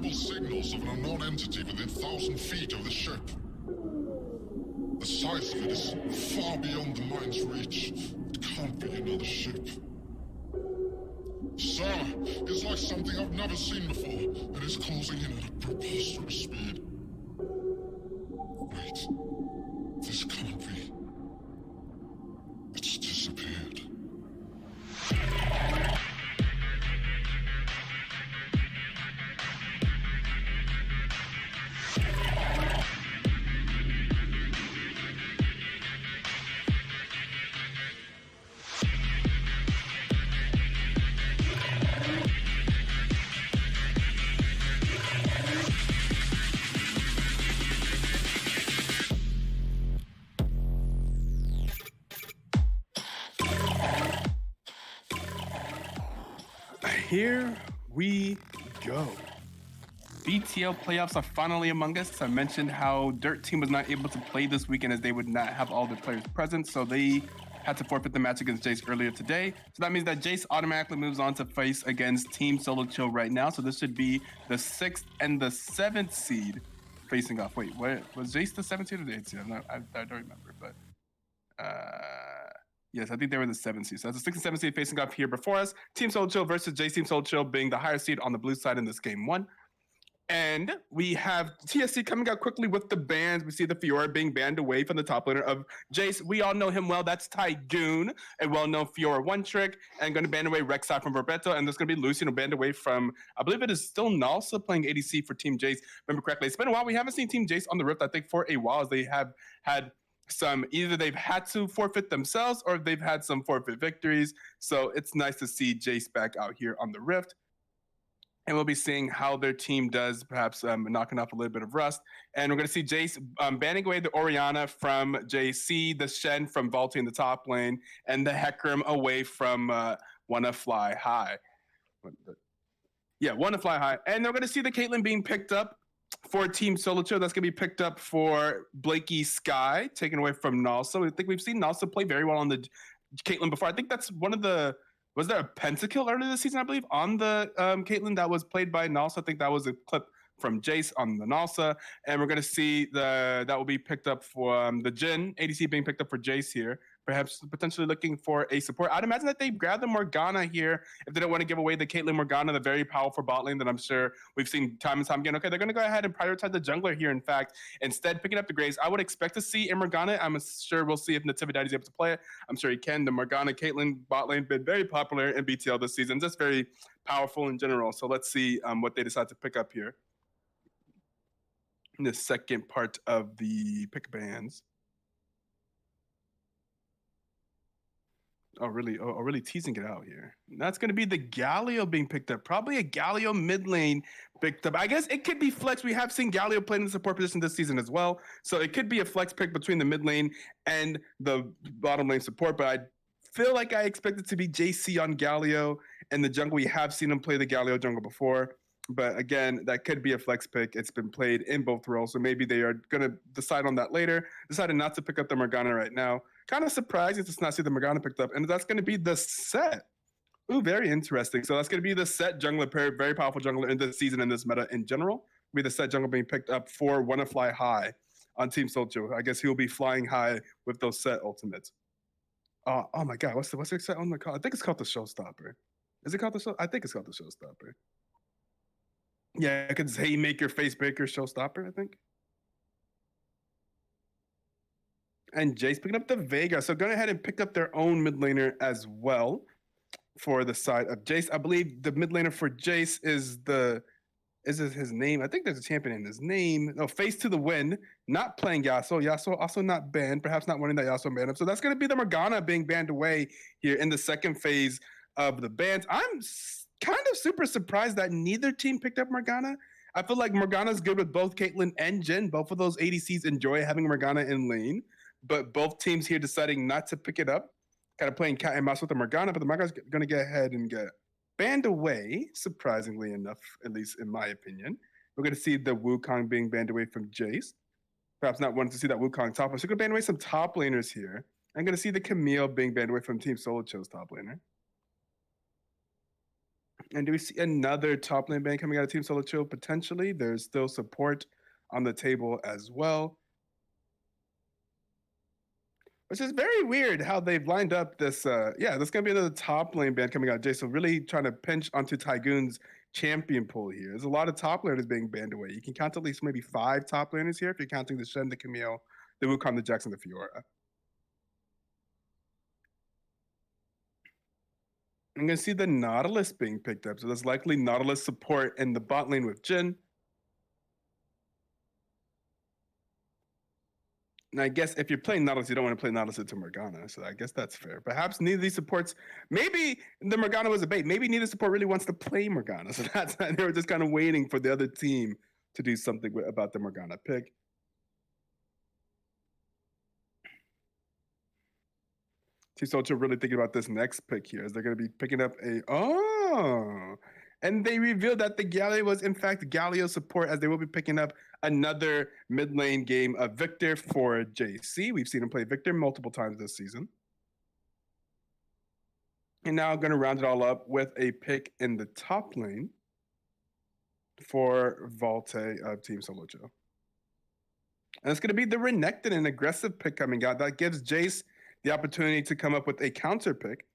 Double signals of an unknown entity within 1,000 feet of the ship. The size of it is far beyond the mind's reach. It can't be another ship. Sir, it's like something I've never seen before, and it's closing in at a preposterous speed. Wait, this can't be. It's disappeared. Here we go. BTL playoffs are finally among us. I mentioned how Dirt Team was not able to play this weekend as they would not have all their players present, so they had to forfeit the match against Jace earlier today. So that means that Jace automatically moves on to face against Team Solo Chill right now. So this should be the 6th and the 7th seed facing off. Wait, what was Jace the 7th seed or the 8th seed? I don't remember, but yes, I think they were the 7th seed. So that's the 6th and 7th seed facing off here before us. Team Solo Chill versus Jace. Team Solo Chill being the higher seed on the blue side in this game 1. And we have TSC coming out quickly with the bans. We see the Fiora being banned away from the top laner of Jace. We all know him well. That's Tygoon, a well-known Fiora one-trick, and going to ban away Rek'Sai from Barbeto. And there's going to be Lucian banned away from, I believe it is still Nalsa playing ADC for Team Jace. Remember correctly, it's been a while. We haven't seen Team Jace on the Rift, I think, for a while, as they have had some, either they've had to forfeit themselves or they've had some forfeit victories. So it's nice to see Jace back out here on the Rift. And we'll be seeing how their team does, perhaps knocking off a little bit of rust. And we're going to see Jace banning away the Orianna from JC, the Shen from Vaulty in the top lane, and the Hecarim away from Wanna Fly High. Yeah, Wanna Fly High. And they're going to see the Caitlyn being picked up for Team Solo Chill. That's going to be picked up for Blakey Sky, taken away from Nalsa. I think we've seen Nalsa play very well on the Caitlyn before. I think that's one of the... Was there a pentakill earlier this season, I believe, on the Caitlyn that was played by Nalsa? I think that was a clip from Jace on the Nalsa. And we're going to see that will be picked up for the Jhin ADC being picked up for Jace here. Perhaps potentially looking for a support. I'd imagine that they grabbed the Morgana here if they don't want to give away the Caitlyn Morgana, the very powerful bot lane that I'm sure we've seen time and time again. Okay, they're going to go ahead and prioritize the jungler here, in fact, instead picking up the Graves. I would expect to see a Morgana. I'm sure we'll see if Natividad is able to play it. I'm sure he can. The Morgana Caitlyn bot lane been very popular in BTL this season, just very powerful in general. So let's see what they decide to pick up here in the second part of the pick bans. Really teasing it out here. That's going to be the Galio being picked up. Probably a Galio mid lane picked up. I guess it could be flex. We have seen Galio played in the support position this season as well. So it could be a flex pick between the mid lane and the bottom lane support. But I feel like I expect it to be JC on Galio. And the jungle, we have seen him play the Galio jungle before. But again, that could be a flex pick. It's been played in both roles. So maybe they are going to decide on that later. Decided not to pick up the Morgana right now. Kind of surprising to not see the Morgana picked up. And that's going to be the set. Ooh, very interesting. So that's going to be the set jungler pair. Very powerful jungler in this season, in this meta in general. Be the set jungler being picked up for Wanna Fly High on Team Soldier. I guess he'll be flying high with those set ultimates. Oh my God. What's the set on the call? I think it's called the Showstopper. Is it called the Show? I think it's called the Showstopper. Yeah, because Haymaker, Facebreaker, Showstopper, I think. And Jace picking up the Vega. So going ahead and pick up their own mid laner as well for the side of Jace. I believe the mid laner for Jace is his name? I think there's a champion in his name. No, Face to the Wind, not playing Yasuo. Yasuo also not banned, perhaps not wanting that Yasuo ban up. So that's going to be the Morgana being banned away here in the second phase of the bans. I'm kind of super surprised that neither team picked up Morgana. I feel like Morgana's good with both Caitlyn and Jhin. Both of those ADCs enjoy having Morgana in lane, but both teams here deciding not to pick it up, kind of playing cat and mouse with the Morgana, but the Morgana's going to get ahead and get banned away, surprisingly enough, at least in my opinion. We're going to see the Wukong being banned away from Jace. Perhaps not wanting to see that Wukong top lane. So we're going to ban away some top laners here. I'm going to see the Camille being banned away from Team Solo Chill's top laner. And do we see another top lane ban coming out of Team Solo Chill? Potentially. There's still support on the table as well. Which is very weird how they've lined up this. Yeah, there's going to be another top lane ban coming out of Jace. So really trying to pinch onto Tygoon's champion pool here. There's a lot of top laners being banned away. You can count at least maybe 5 top laners here if you're counting the Shen, the Camille, the Wukong, the Jackson, the Fiora. I'm going to see the Nautilus being picked up. So there's likely Nautilus support in the bot lane with Jhin. And I guess if you're playing Nautilus, you don't want to play Nautilus into Morgana. So I guess that's fair. Perhaps neither of these supports, maybe the Morgana was a bait. Maybe neither support really wants to play Morgana. So that's they were just kind of waiting for the other team to do something about the Morgana pick. Team Soldier really thinking about this next pick here, as they're going to be picking up and they revealed that the Galio was in fact Galio support, as they will be picking up another mid lane game of Victor for JC. We've seen him play Victor multiple times this season. And now I'm going to round it all up with a pick in the top lane for Volte of Team Solo Joe. And it's going to be the Renekton, an aggressive pick coming out that gives Jace the opportunity to come up with a counter pick.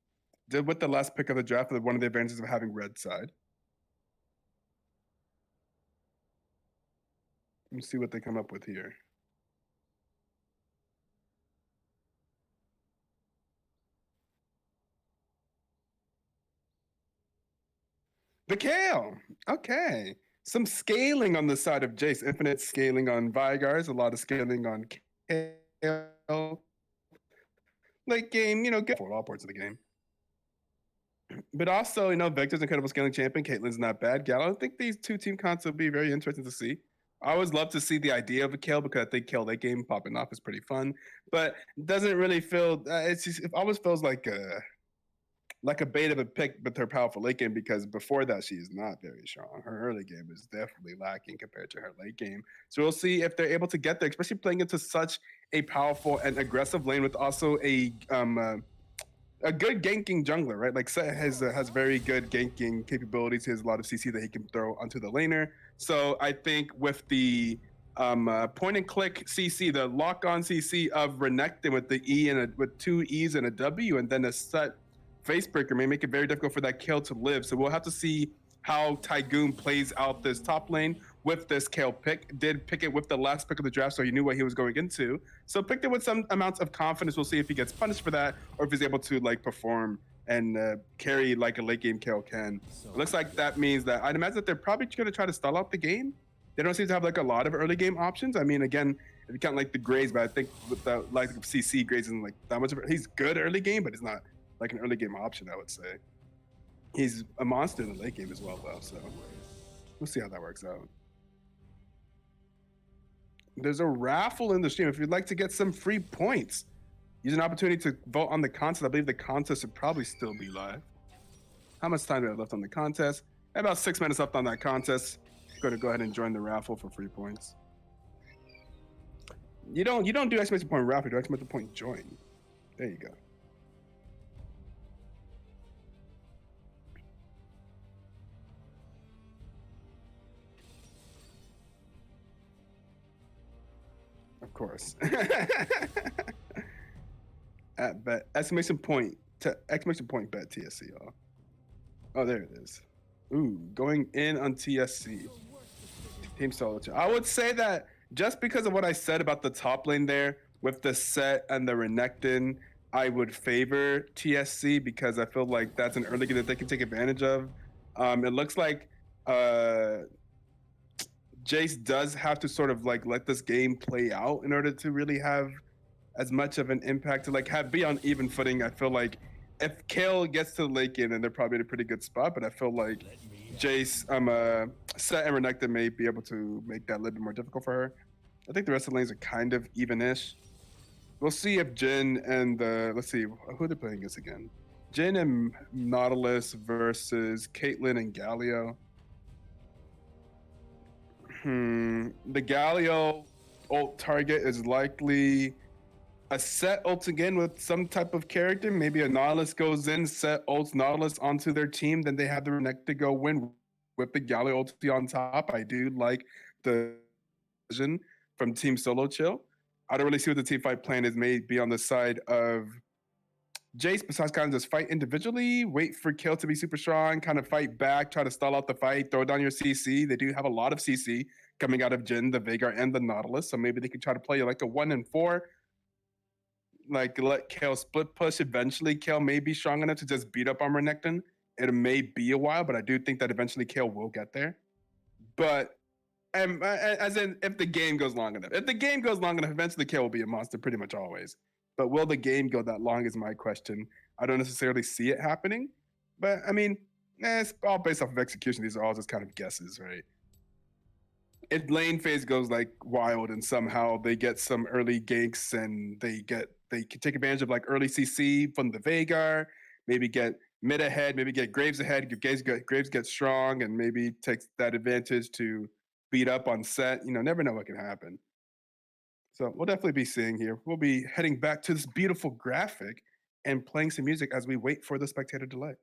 Did with the last pick of the draft, one of the advantages of having red side. Let's see what they come up with here. The Kale. Okay. Some scaling on the side of Jace. Infinite scaling on Vigars. A lot of scaling on Kale. Late game, get for all parts of the game. But also, Victor's incredible scaling champion. Caitlyn's not bad. Gal, I think these two team conts will be very interesting to see. I always love to see the idea of a Kale, because I think Kale late game popping off is pretty fun. But it doesn't really feel. It always feels like a bait of a pick with her powerful late game, because before that she is not very strong. Her early game is definitely lacking compared to her late game. So we'll see if they're able to get there, especially playing into such a powerful and aggressive lane with also a good ganking jungler, right? Like Set has very good ganking capabilities. He has a lot of CC that he can throw onto the laner. So I think with the point and click CC, the lock on CC of Renekton with the E and with 2 E's and a W, and then a Set Facebreaker may make it very difficult for that Kale to live. So we'll have to see how Tygoon plays out this top lane with this Kale pick. Did pick it with the last pick of the draft, so he knew what he was going into. So picked it with some amounts of confidence. We'll see if he gets punished for that, or if he's able to perform and carry like a late game Kale can. It looks like that means that I'd imagine that they're probably going to try to stall out the game. They don't seem to have a lot of early game options. I mean, again, if you count the Grays, but I think with the CC, Grays isn't that much of he's good early game, but it's not an early game option, I would say. He's a monster in the late game as well, though, so we'll see how that works out. There's a raffle in the stream. If you'd like to get some free points, use an opportunity to vote on the contest. I believe the contest would probably still be live. How much time do I have left on the contest? I have about 6 minutes left on that contest. I'm going to go ahead and join the raffle for free points. You don't do exclamation point raffle, you do exclamation point join. There you go. Of course. At bet exclamation point bet TSC, y'all. Oh, there it is. Ooh, going in on TSC. Team Solo. I would say that just because of what I said about the top lane there with the Set and the Renekton, I would favor TSC, because I feel like that's an early game that they can take advantage of. It looks like Jace does have to sort of let this game play out in order to really have as much of an impact to be on even footing. I feel like if Kale gets to the late game, then they're probably in a pretty good spot. But I feel like Jace, Set and Renekton may be able to make that a little bit more difficult for her. I think the rest of the lanes are kind of even-ish. We'll see if Jhin and let's see who they're playing against again. Jhin and Nautilus versus Caitlyn and Galio. The Galio ult target is likely a set ults again with some type of character. Maybe a Nautilus goes in, set ults Nautilus onto their team, then they have the neck to go win with the Galley ulti on top. I do like the vision from Team Solo Chill. I don't really see what the team fight plan is. Maybe on the side of Jace, besides kind of just fight individually, wait for Kill to be super strong, kind of fight back, try to stall out the fight, throw down your CC. They do have a lot of CC coming out of Jin, the Veigar, and the Nautilus. So maybe they could try to play like a 1 and 4, like let Kale split push. Eventually, Kale may be strong enough to just beat up on Renekton. It may be a while, but I do think that eventually Kale will get there. But as in, if the game goes long enough, eventually Kale will be a monster pretty much always. But will the game go that long is my question. I don't necessarily see it happening, but I mean, it's all based off of execution. These are all just kind of guesses, right? If lane phase goes like wild and somehow they get some early ganks and they can take advantage of like early CC from the Veigar, maybe get mid ahead, maybe get Graves ahead, Graves get strong and maybe takes that advantage to beat up on set. You know, never know what can happen. So we'll definitely be seeing here. We'll be heading back to this beautiful graphic and playing some music as we wait for the spectator delay.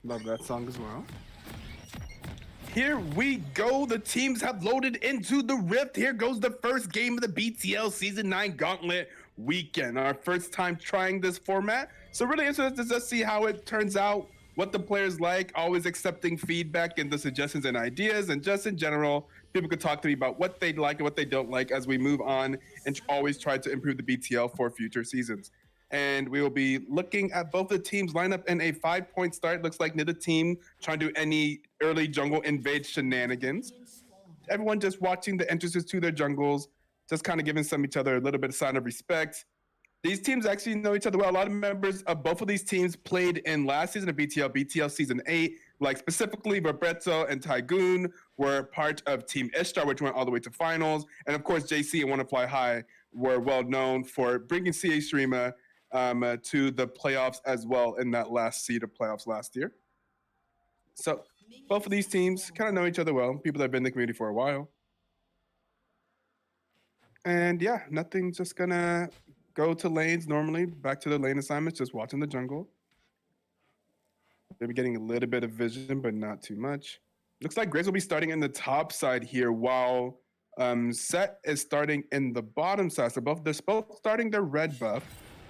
Love that song as well. Here we go. The teams have loaded into the Rift. Here goes the first game of the BTL Season 9 Gauntlet weekend. Our first time trying this format. So really interested to just see how it turns out. what the players like, always accepting feedback and the suggestions and ideas, and just in general, people could talk to me about what they like and what they don't like as we move on and always try to improve the BTL for future seasons. And we will be looking at both the teams line up in a 5-point start. Looks like neither team trying to do any early jungle invade shenanigans. Everyone just watching the entrances to their jungles, just kind of giving some each other a little bit of sign of respect. These teams actually know each other well. A lot of members of both of these teams played in last season of BTL Season 8. Like specifically, Roberto and Tygoon were part of Team Ishtar, which went all the way to finals. And of course, JC and Wanna Fly High were well known for bringing CA Streamer to the playoffs as well in that last seed of playoffs last year. So both of these teams kind of know each other well, people that have been in the community for a while. And yeah, nothing's just gonna go to lanes normally, back to the lane assignments, just watching the jungle. Maybe getting a little bit of vision, but not too much. Looks like Graves will be starting in the top side here, while Set is starting in the bottom side. So they're both starting their red buff.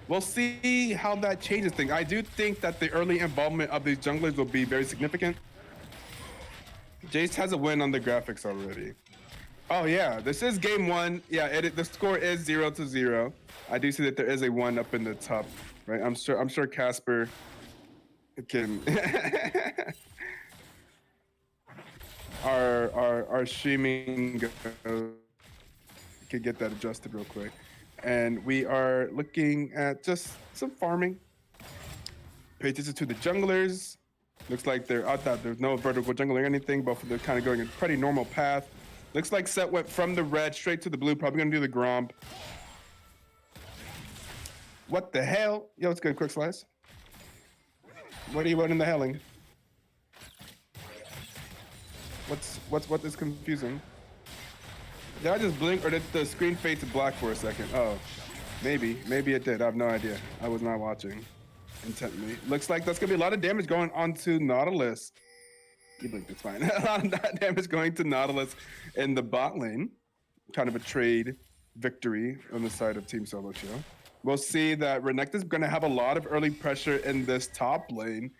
We'll see how that changes things. I do think that the early involvement of these junglers will be very significant. Jace has a win on the graphics already. Oh yeah, this is game 1. Yeah, the score is 0-0. I do see that there is a 1 up in the top, right? I'm sure Casper can our streaming can get that adjusted real quick. And we are looking at just some farming. Pay attention to the junglers. Looks like there's no vertical jungle or anything, but they're kind of going a pretty normal path. Looks like Set went from the red straight to the blue, probably gonna do the Gromp. What the hell? Yo, it's good, quick slice. What are you running the helling? What is confusing? Did I just blink or did the screen fade to black for a second? Oh, maybe it did. I have no idea. I was not watching intently. Looks like that's gonna be a lot of damage going onto Nautilus. You blinked, it's fine. A lot of damage going to Nautilus in the bot lane. Kind of a trade victory on the side of Team Solo Chill. We'll see that Renekton's going to have a lot of early pressure in this top lane.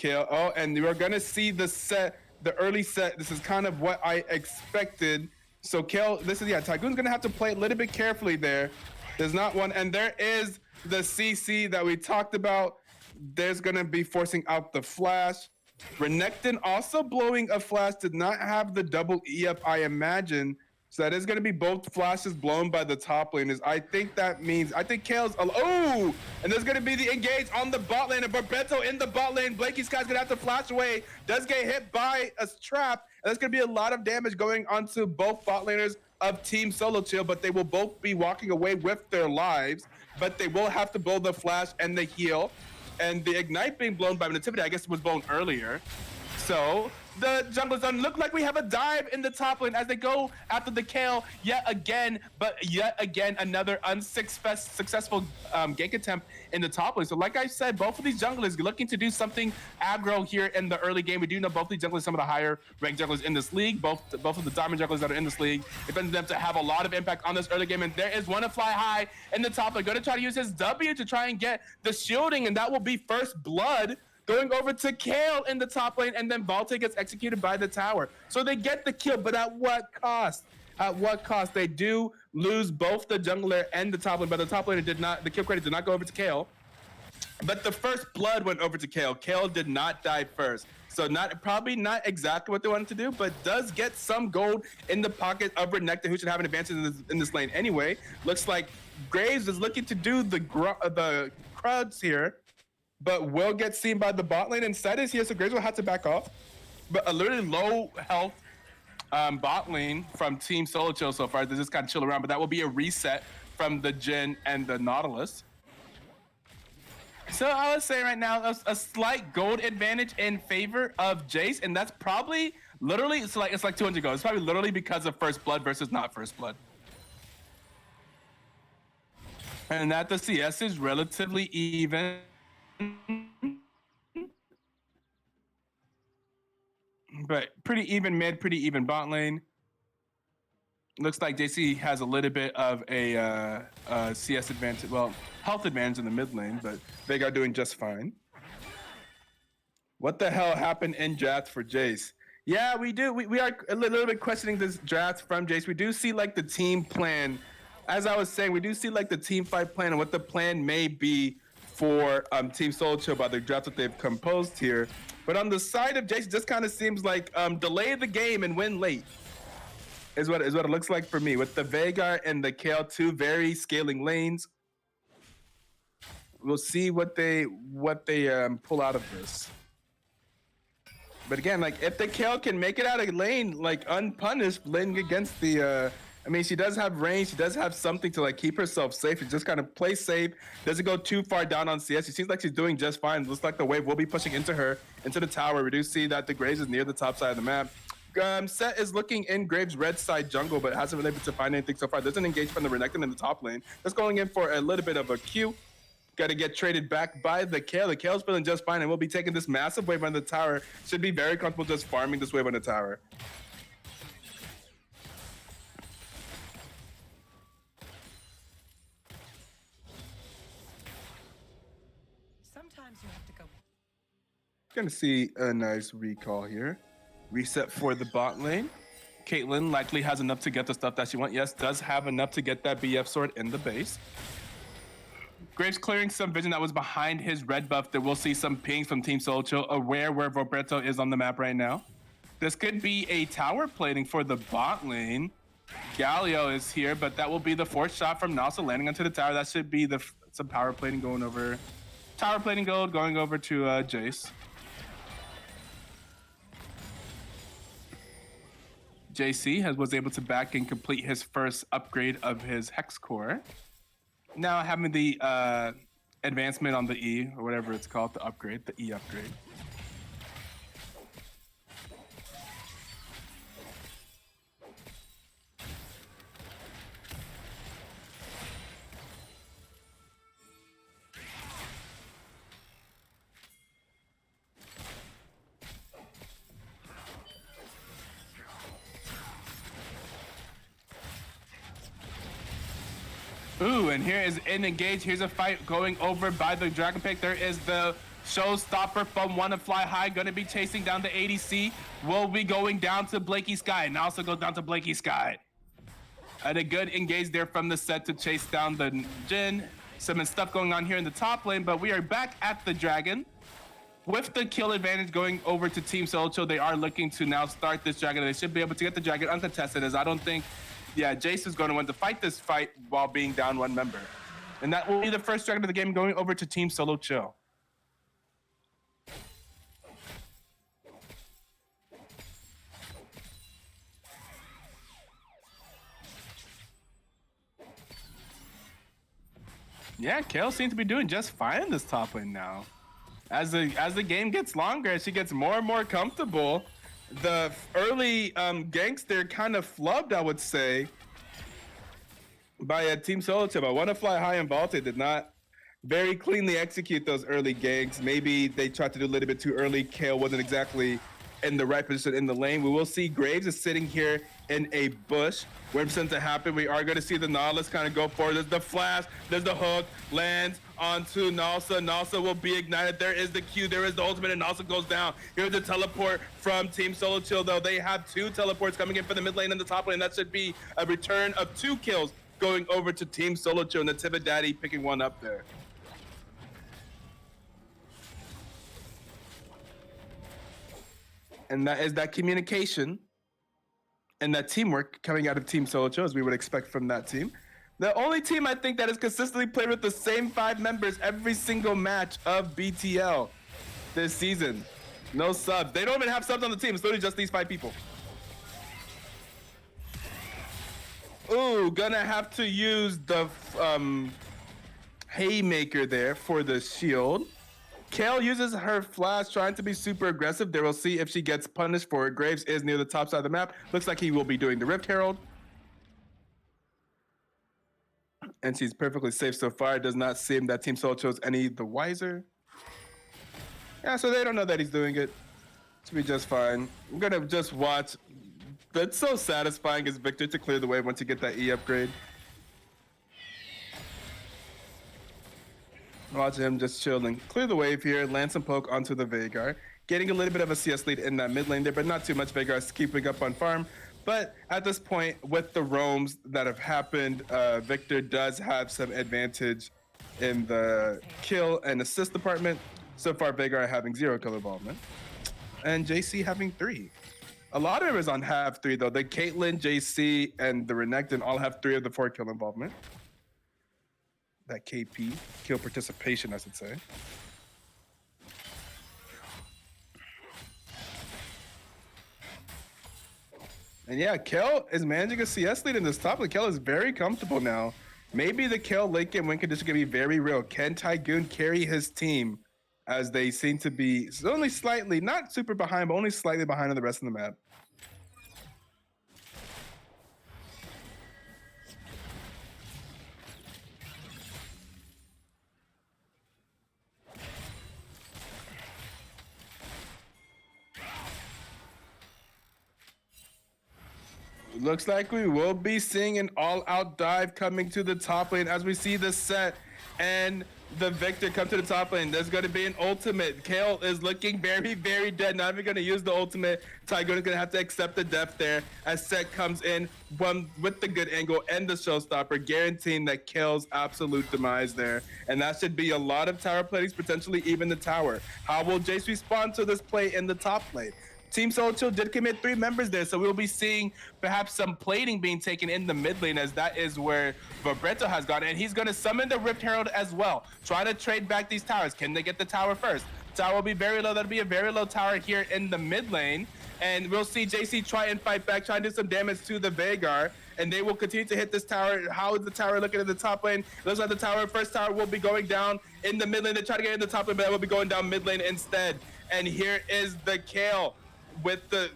Oh, and we're going to see the early set. This is kind of what I expected. So Tygoon's going to have to play a little bit carefully there. There's not one, and there is the CC that we talked about. There's going to be forcing out the flash. Renekton also blowing a flash, did not have the double E up, I imagine. So that is going to be both flashes blown by the top laners. I think Kale's, and there's going to be the engage on the bot lane, and Barbeto in the bot lane. Blakey Sky's going to have to flash away. Does get hit by a trap. And there's going to be a lot of damage going onto both bot laners of Team Solo Chill, but they will both be walking away with their lives, but they will have to blow the flash and the heal. And the ignite being blown by Nativity, I guess it was blown earlier. So the junglers don't look like we have a dive in the top lane as they go after the Kale yet again, another unsuccessful gank attempt in the top lane. So like I said, both of these junglers looking to do something aggro here in the early game. We do know both these junglers, some of the higher ranked junglers in this league, both of the diamond junglers that are in this league, expecting them to have a lot of impact on this early game. And there is Wanna Fly High in the top lane, going to try to use his W to try and get the shielding, and that will be first blood going over to Kale in the top lane, and then Valte gets executed by the tower. So they get the kill, but at what cost? At what cost? They do lose both the jungler and the top lane, but the top laner the kill credit did not go over to Kale. But the first blood went over to Kale. Kale did not die first. So probably not exactly what they wanted to do, but does get some gold in the pocket of Renekton, who should have an advantage in this lane anyway. Looks like Graves is looking to do the cruds here, but will get seen by the bot lane, and Set is here, so Graves will have to back off. But a literally low health bot lane from Team Solo Chill so far. They just kind of chill around, but that will be a reset from the Jhin and the Nautilus. So I was saying right now, a slight gold advantage in favor of Jace, and that's probably literally, it's like 200 gold. It's probably literally because of first blood versus not first blood. And that the CS is relatively even. But pretty even mid, pretty even bot lane. Looks like JC has a little bit of a CS advantage, well, health advantage in the mid lane, but Veigar doing just fine. What the hell happened in draft for Jace? Yeah, we do. We are a little bit questioning this draft from Jace. We do see like the team plan. As I was saying, we do see like the team fight plan and what the plan may be for Team Solo Chill by the draft that they've composed here. But on the side of Jace, it just kind of seems like delay the game and win late is what it looks like for me. With the Veigar and the Kale, two very scaling lanes. We'll see what they pull out of this. But again, like if the Kale can make it out of lane like unpunished, playing against the I mean, she does have range, she does have something to like keep herself safe. She just kind of plays safe, doesn't go too far down on CS. She seems like she's doing just fine. Looks like the wave will be pushing into her, into the tower. We do see that the Graves is near the top side of the map. Set is looking in Graves' red side jungle, but hasn't been able to find anything so far. Doesn't engage from the Renekton in the top lane. Just going in for a little bit of a Q. Got to get traded back by the Kale. The Kale's feeling just fine and will be taking this massive wave on the tower. Should be very comfortable just farming this wave on the tower. Sometimes you have to go. Gonna see a nice recall here. Reset for the bot lane. Caitlyn likely has enough to get the stuff that she wants. Yes, does have enough to get that BF sword in the base. Graves clearing some vision that was behind his red buff. That we'll see some pings from Team Solo Chill, aware where Roberto is on the map right now. This could be a tower plating for the bot lane. Galio is here, but that will be the fourth shot from Nasa landing onto the tower. That should be some power plating going over. Tower plating gold going over to Jace. JC was able to back and complete his first upgrade of his Hex Core. Now having the advancement on the E, or whatever it's called, the upgrade, the E upgrade. Ooh, and here is in engage. Here's a fight going over by the Dragon Pick. There is the showstopper from Wanna Fly High, gonna be chasing down the ADC. Will be going down to Blakey Sky, and also goes down to Blakey Sky. And a good engage there from the set to chase down the Jhin. Some stuff going on here in the top lane, but we are back at the Dragon. With the kill advantage going over to Team Solo Chill, they are looking to now start this Dragon. They should be able to get the Dragon uncontested, as I don't think Jace is going to want to fight this fight while being down one member. And that will be the first Dragon of the game going over to Team Solo Chill. Yeah, Kale seems to be doing just fine in this top lane now. As the game gets longer, as she gets more and more comfortable, the early ganks there kind of flubbed, I would say, by Team Solo Chill. I Wanna Fly High and Valte did not very cleanly execute those early ganks. Maybe they tried to do a little bit too early. Kale wasn't exactly in the right position in the lane. We will see Graves is sitting here in a bush. Waiting for something to happen. We are going to see the Nautilus kind of go forward. There's the flash, there's the hook, lands onto Nalsa. Nalsa will be ignited. There is the Q, there is the ultimate, and Nalsa goes down. Here's the teleport from Team Solo Chill, though. They have two teleports coming in for the mid lane and the top lane. That should be a return of 2 kills going over to Team Solo Chill, and the Tibet Daddy picking one up there. And that is that communication and that teamwork coming out of Team Solo Chill, as we would expect from that team. The only team I think that has consistently played with the same 5 members every single match of BTL this season. No subs. They don't even have subs on the team. It's literally just these 5 people. Ooh, gonna have to use the Haymaker there for the shield. Kale uses her flash, trying to be super aggressive. There, we'll see if she gets punished for it. Graves is near the top side of the map. Looks like he will be doing the Rift Herald. And she's perfectly safe so far. It does not seem that Team Solo chose any the wiser. Yeah, so they don't know that he's doing it. Should be just fine. I'm gonna just watch. That's so satisfying as Victor to clear the way once you get that E upgrade. Watch him just chilling. Clear the wave here, land some poke onto the Veigar. Getting a little bit of a CS lead in that mid lane there, but not too much. Veigar is keeping up on farm. But at this point, with the roams that have happened, Victor does have some advantage in the kill and assist department. So far, Veigar having 0 kill involvement. And JC having 3. A lot of members on have 3, though. The Caitlyn, JC, and the Renekton all have 3 of the 4 kill involvement. That KP, kill participation, I should say. And yeah, Kel is managing a CS lead in this top lane. Kel is very comfortable now. Maybe the Kel late game win condition can be very real. Can Tygoon carry his team as they seem to be only slightly, not super behind, but only slightly behind on the rest of the map? Looks like we will be seeing an all-out dive coming to the top lane as we see the set and the Victor come to the top lane. There's going to be an ultimate. Kale is looking very, very dead. Not even going to use the ultimate. Tygoon is going to have to accept the death there as Set comes in one with the good angle and the showstopper, guaranteeing that Kale's absolute demise there. And that should be a lot of tower plays, potentially even the tower. How will Jace respond to this play in the top lane? Team Solo Chill did commit 3 members there, so we'll be seeing perhaps some plating being taken in the mid lane, as that is where Vibretto has gone, and he's going to summon the Rift Herald as well. Try to trade back these towers. Can they get the tower first? Tower will be very low. That'll be a very low tower here in the mid lane, and we'll see JC try and fight back, try and do some damage to the Veigar, and they will continue to hit this tower. How is the tower looking at the top lane? Looks like the tower, first tower will be going down in the mid lane. They try to get in the top lane, but that will be going down mid lane instead. And here is the Kale. With the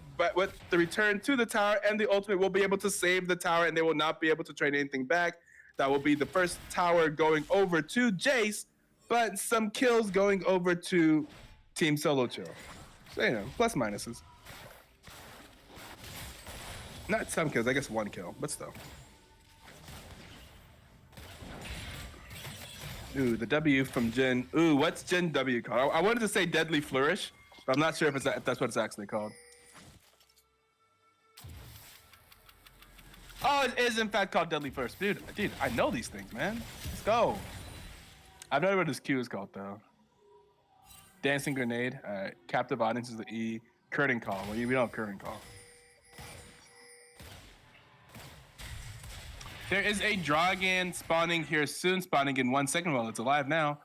return to the tower and the ultimate, will be able to save the tower, and they will not be able to trade anything back. That will be the first tower going over to Jace, but some kills going over to Team Solo Chill. So, you know, plus minuses. Not some kills, I guess 1 kill, but still. Ooh, the W from Jin. Ooh, what's Jin W called? I wanted to say Deadly Flourish. I'm not sure if that's what it's actually called. Oh, it is in fact called Deadly First. Dude, I know these things, man. Let's go. I've never heard what this Q is called, though. Dancing Grenade. All right. Captive Audience is the E. Curtain Call. Well, we don't have Curtain Call. There is a dragon spawning here soon, spawning in 1 second. Well, it's alive now.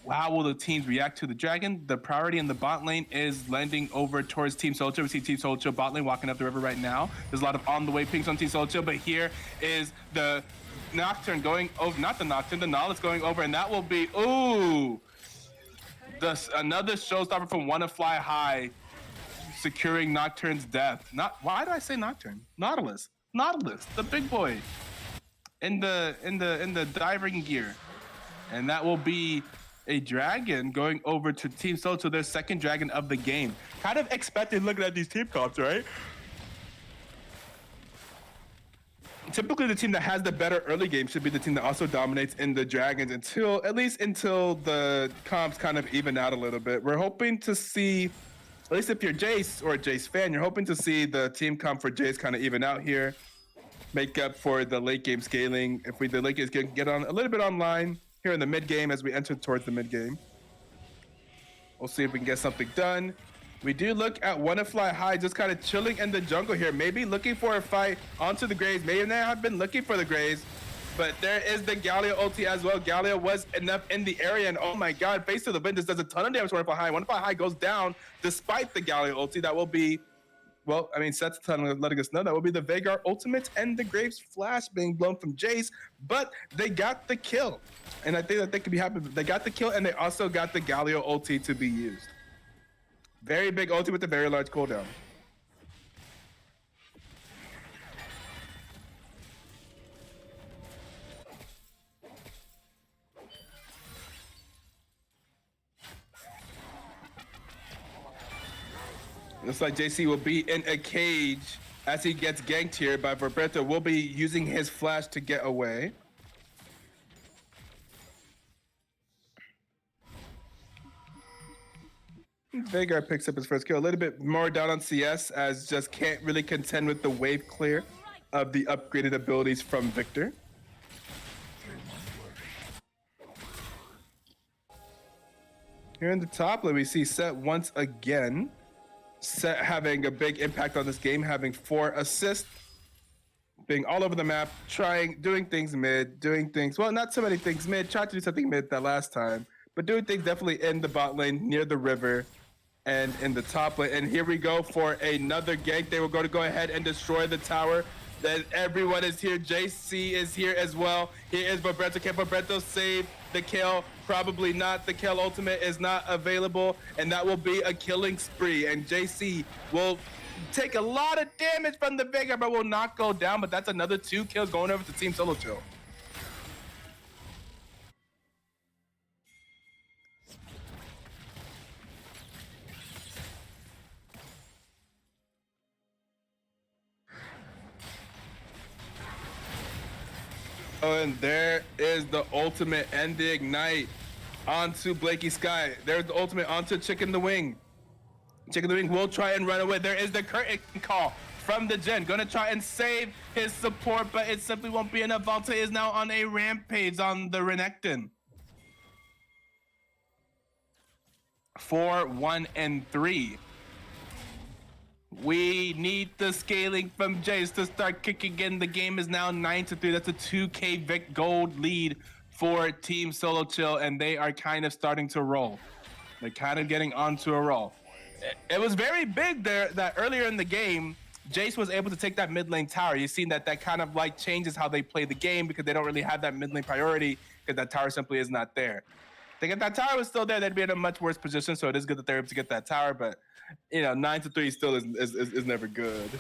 How will the teams react to the dragon? The priority in the bot lane is lending over towards Team Soldier. We see Team Soldier bot lane walking up the river right now. There's a lot of on the way pings on Team Soldier, but here is the Nocturne going over, not the Nocturne, the Knowledge going over, and that will be, ooh, another showstopper from Wanna Fly High, securing Nocturne's death. Why did I say Nocturne? Nautilus, the big boy in the diving gear. And that will be a dragon going over to Team Soul, so their second dragon of the game. Kind of expected looking at these team comps, right? Typically, the team that has the better early game should be the team that also dominates in the dragons at least until the comps kind of even out a little bit. We're hoping to see, at least if you're Jace or a Jace fan, you're hoping to see the team comp for Jace kind of even out here, make up for the late game scaling. If the late game can get on a little bit online here in the mid game as we enter towards the mid game. We'll see if we can get something done. We do look at Wanna Fly High just kind of chilling in the jungle here, maybe looking for a fight onto the Graves. Maybe they have been looking for the Graves, but there is the Galio ulti as well. Galio was enough in the area, and oh my god, face to the wind, this does a ton of damage to Wanna Fly High. Wanna Fly High goes down despite the Galio ulti. That will be, well, I mean, Seth's letting us know that will be the Veigar ultimate and the Graves flash being blown from Jace, but they got the kill. And I think that they could be happy. They got the kill, and they also got the Galio ulti to be used. Very big ulti with a very large cooldown. Looks like JC will be in a cage as he gets ganked here by Vibretto. Will be using his flash to get away. Veigar picks up his first kill. A little bit more down on CS as just can't really contend with the wave clear of the upgraded abilities from Victor. Here in the top lane, we see Set once again. Set having a big impact on this game, having 4 assists, being all over the map, doing things mid, well, not so many things mid, tried to do something mid that last time, but doing things definitely in the bot lane, near the river, and in the top lane. And here we go for another gank. They were going to go ahead and destroy the tower. Then everyone is here. Jace is here as well. Here is Barbeto. Can Barbeto save the kill? Probably not. The kill ultimate is not available, and that will be a killing spree. And JC will take a lot of damage from the Veigar, but will not go down. But that's another 2 kills going over to Team Solo Chill. Oh, and there is the ultimate and the ignite onto Blakey Sky. There's the ultimate onto Chicken the Wing. Chicken the Wing will try and run away. There is the curtain call from the Jhin. Gonna try and save his support, but it simply won't be enough. Volta is now on a rampage on the Renekton. 4, 1, and 3. We need the scaling from Jace to start kicking in. The game is now 9-3. That's a 2K Vic gold lead for Team Solo Chill, and they are kind of starting to roll. They're kind of getting onto a roll. It was very big there that earlier in the game, Jace was able to take that mid lane tower. You've seen that kind of like changes how they play the game because they don't really have that mid lane priority because that tower simply is not there. If that tower was still there, they'd be in a much worse position. So it is good that they're able to get that tower, but 9-3 still is never good.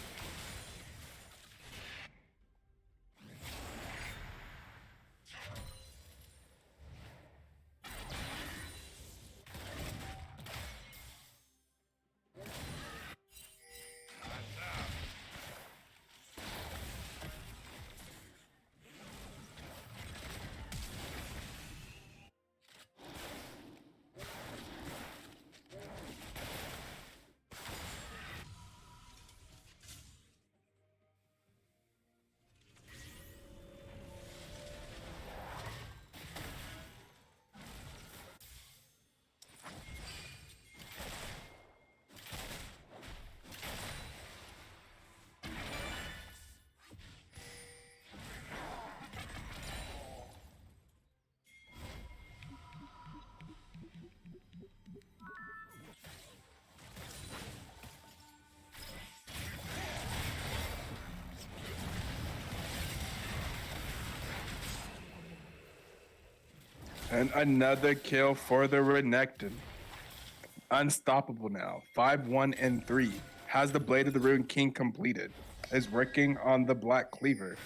And another kill for the Renekton. Unstoppable now. 5, 1, and 3. Has the Blade of the Rune King completed. Is working on the Black Cleaver.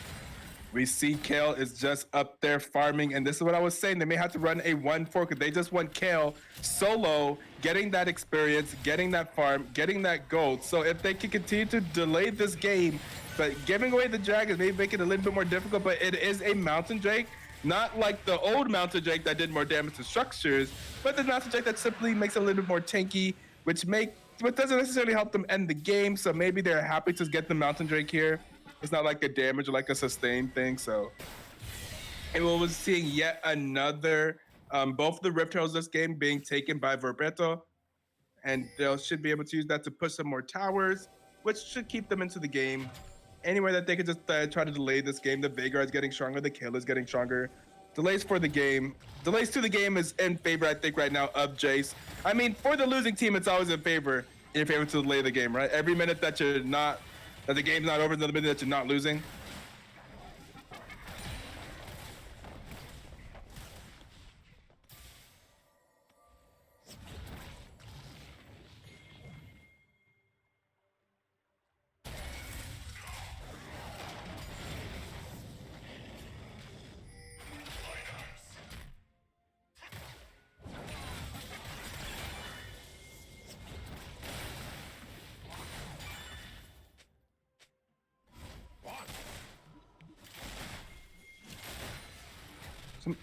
We see Kale is just up there farming, and this is what I was saying. They may have to run a 1-4 because they just want Kale solo, getting that experience, getting that farm, getting that gold. So if they can continue to delay this game, but giving away the dragons may make it a little bit more difficult, but it is a Mountain Drake. Not like the old Mountain Drake that did more damage to structures, but the Mountain Drake that simply makes it a little bit more tanky, which doesn't necessarily help them end the game. So maybe they're happy to get the Mountain Drake here. It's not like a damage or like a sustain thing. So, and we're seeing yet another, both the Rift Heralds this game being taken by Verbeto, and they should be able to use that to push some more towers, which should keep them into the game. Anywhere that they could just try to delay this game. The Veigar is getting stronger. The kill is getting stronger. Delays for the game. Delays to the game is in favor, I think, right now of Jace. I mean, for the losing team, it's always in favor to delay the game, right? Every minute that the game's not over, another minute that you're not losing.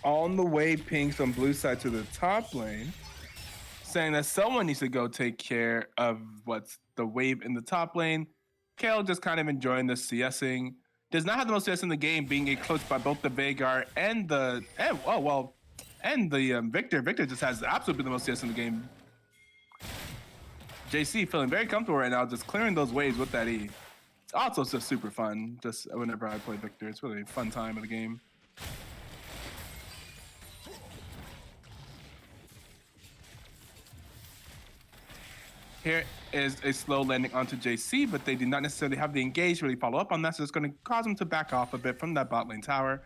On the way ping some blue side to the top lane. saying that someone needs to go take care of what's the wave in the top lane. Kale just kind of enjoying the CSing. Does not have the most CS in the game, being a close by both the Veigar and the Victor. Victor just has absolutely the most CS in the game. JC feeling very comfortable right now, just clearing those waves with that E. It's also just super fun. Just whenever I play Victor, it's really a fun time of the game. Here is a slow landing onto JC, but they do not necessarily have the engage to really follow up on that, so it's going to cause them to back off a bit from that bot lane tower.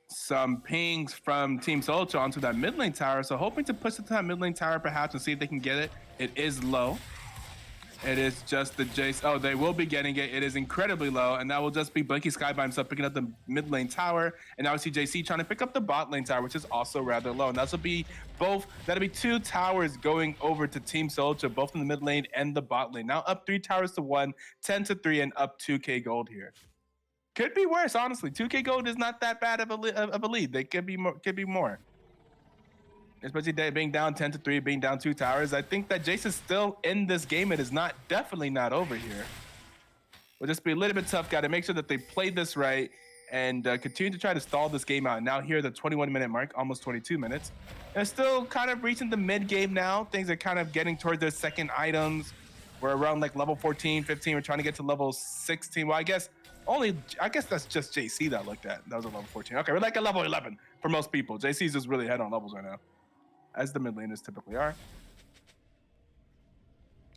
Some pings from Team Soldier onto that mid lane tower, so hoping to push it to that mid lane tower perhaps and see if they can get it. It is low. It is just the Jace. Oh, they will be getting it. It is incredibly low, and that will just be Blinky Sky by himself picking up the mid lane tower. And now we see JC trying to pick up the bot lane tower, which is also rather low. And that'll be two towers going over to Team Soldier, both in the mid lane and the bot lane. Now up 3 towers to 1, 10 to 3, and up 2k gold here. Could be worse, honestly. 2k gold is not that bad of a lead. They could be more. Especially being down 10 to 3, being down 2 towers. I think that Jace is still in this game. It is definitely not over here. Will just be a little bit tough. Got to make sure that they play this right and continue to try to stall this game out. Now here at the 21-minute mark, almost 22 minutes. And still kind of reaching the mid game now. Things are kind of getting towards their second items. We're around like level 14, 15. We're trying to get to level 16. Well, I guess that's just JC that looked at. That was a level 14. Okay, we're like at level 11 for most people. JC's just really ahead on levels right now, as the mid laners typically are.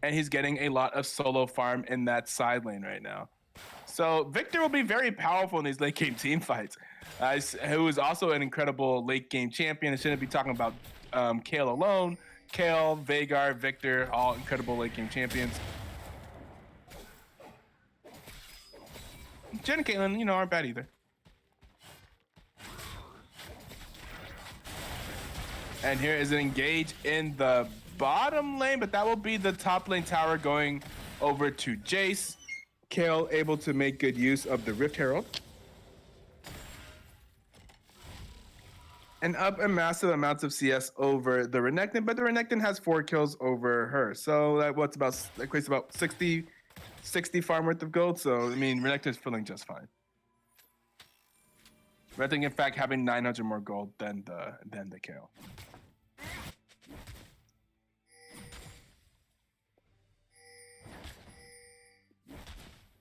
And he's getting a lot of solo farm in that side lane right now. So Victor will be very powerful in these late game team fights. Who is also an incredible late game champion. I shouldn't be talking about Kale alone. Kale, Veigar, Victor, all incredible late game champions. Jen and Caitlyn, aren't bad either. And here is an engage in the bottom lane, but that will be the top lane tower going over to Jace. Kale able to make good use of the Rift Herald. And up a massive amounts of CS over the Renekton, but the Renekton has 4 kills over her. So that equates about 60 farm worth of gold. So, I mean, Renekton is feeling just fine. Renekton, in fact, having 900 more gold than the Kale.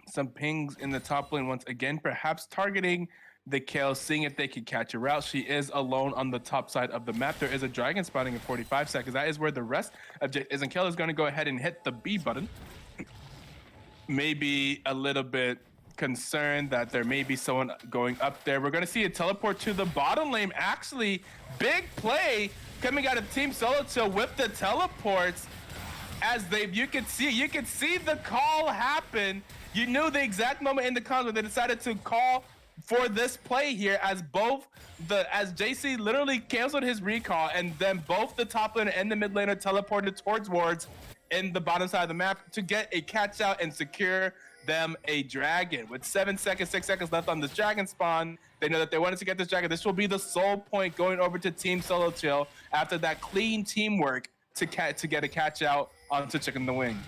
Some pings in the top lane once again, perhaps targeting the Kale, seeing if they can catch her out. She is alone on the top side of the map. There is a dragon spawning in 45 seconds. That is where the rest of Jace is, and Kale is going to go ahead and hit the B button. Maybe a little bit concerned that there may be someone going up there. We're going to see a teleport to the bottom lane. Actually, big play coming out of Team Solo Chill with the teleports. As you can see the call happen. You knew the exact moment in the comms where they decided to call for this play here, as JC literally canceled his recall, and then both the top laner and the mid laner teleported towards wards in the bottom side of the map to get a catch out and secure them a dragon. With 6 seconds left on this dragon spawn, they know that they wanted to get this dragon. This will be the sole point going over to Team Solo Chill after that clean teamwork to get a catch out onto Chicken the Wing.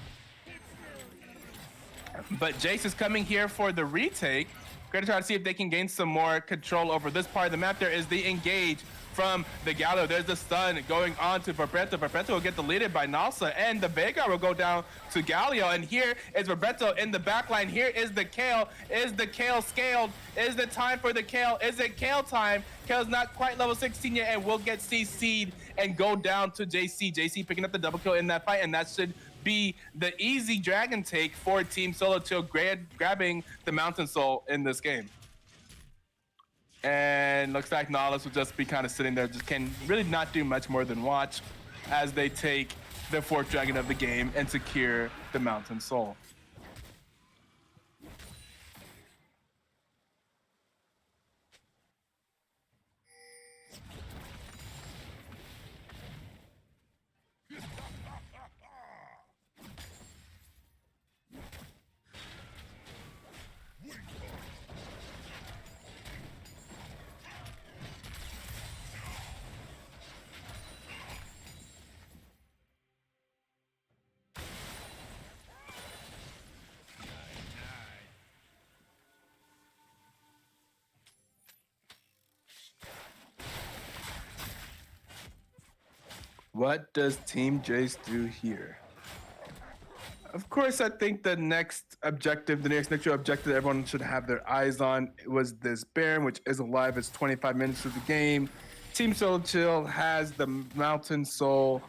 But Jace is coming here for the retake. Going to try to see if they can gain some more control over this part of the map. There is the engage from the Gallo. There's the stun going on to Barbeto. Barbeto will get deleted by Nalsa, and the Veigar will go down to Galio. And here is Barbeto in the backline. Here is the Kale. Is the Kale scaled? Is the time for the Kale? Is it Kale time? Kale's not quite level 16 yet, and will get CC'd and go down to JC. JC picking up the double kill in that fight, and that should be the easy dragon take for Team Solo Chill, grabbing the Mountain Soul in this game. And looks like Nautilus will just be kind of sitting there, just can really not do much more than watch as they take the 4th dragon of the game and secure the Mountain Soul. What does Team Jace do here? Of course, I think the next objective, the next objective that everyone should have their eyes on was this Baron, which is alive. It's 25 minutes of the game. Team Solo Chill has the Mountain Soul.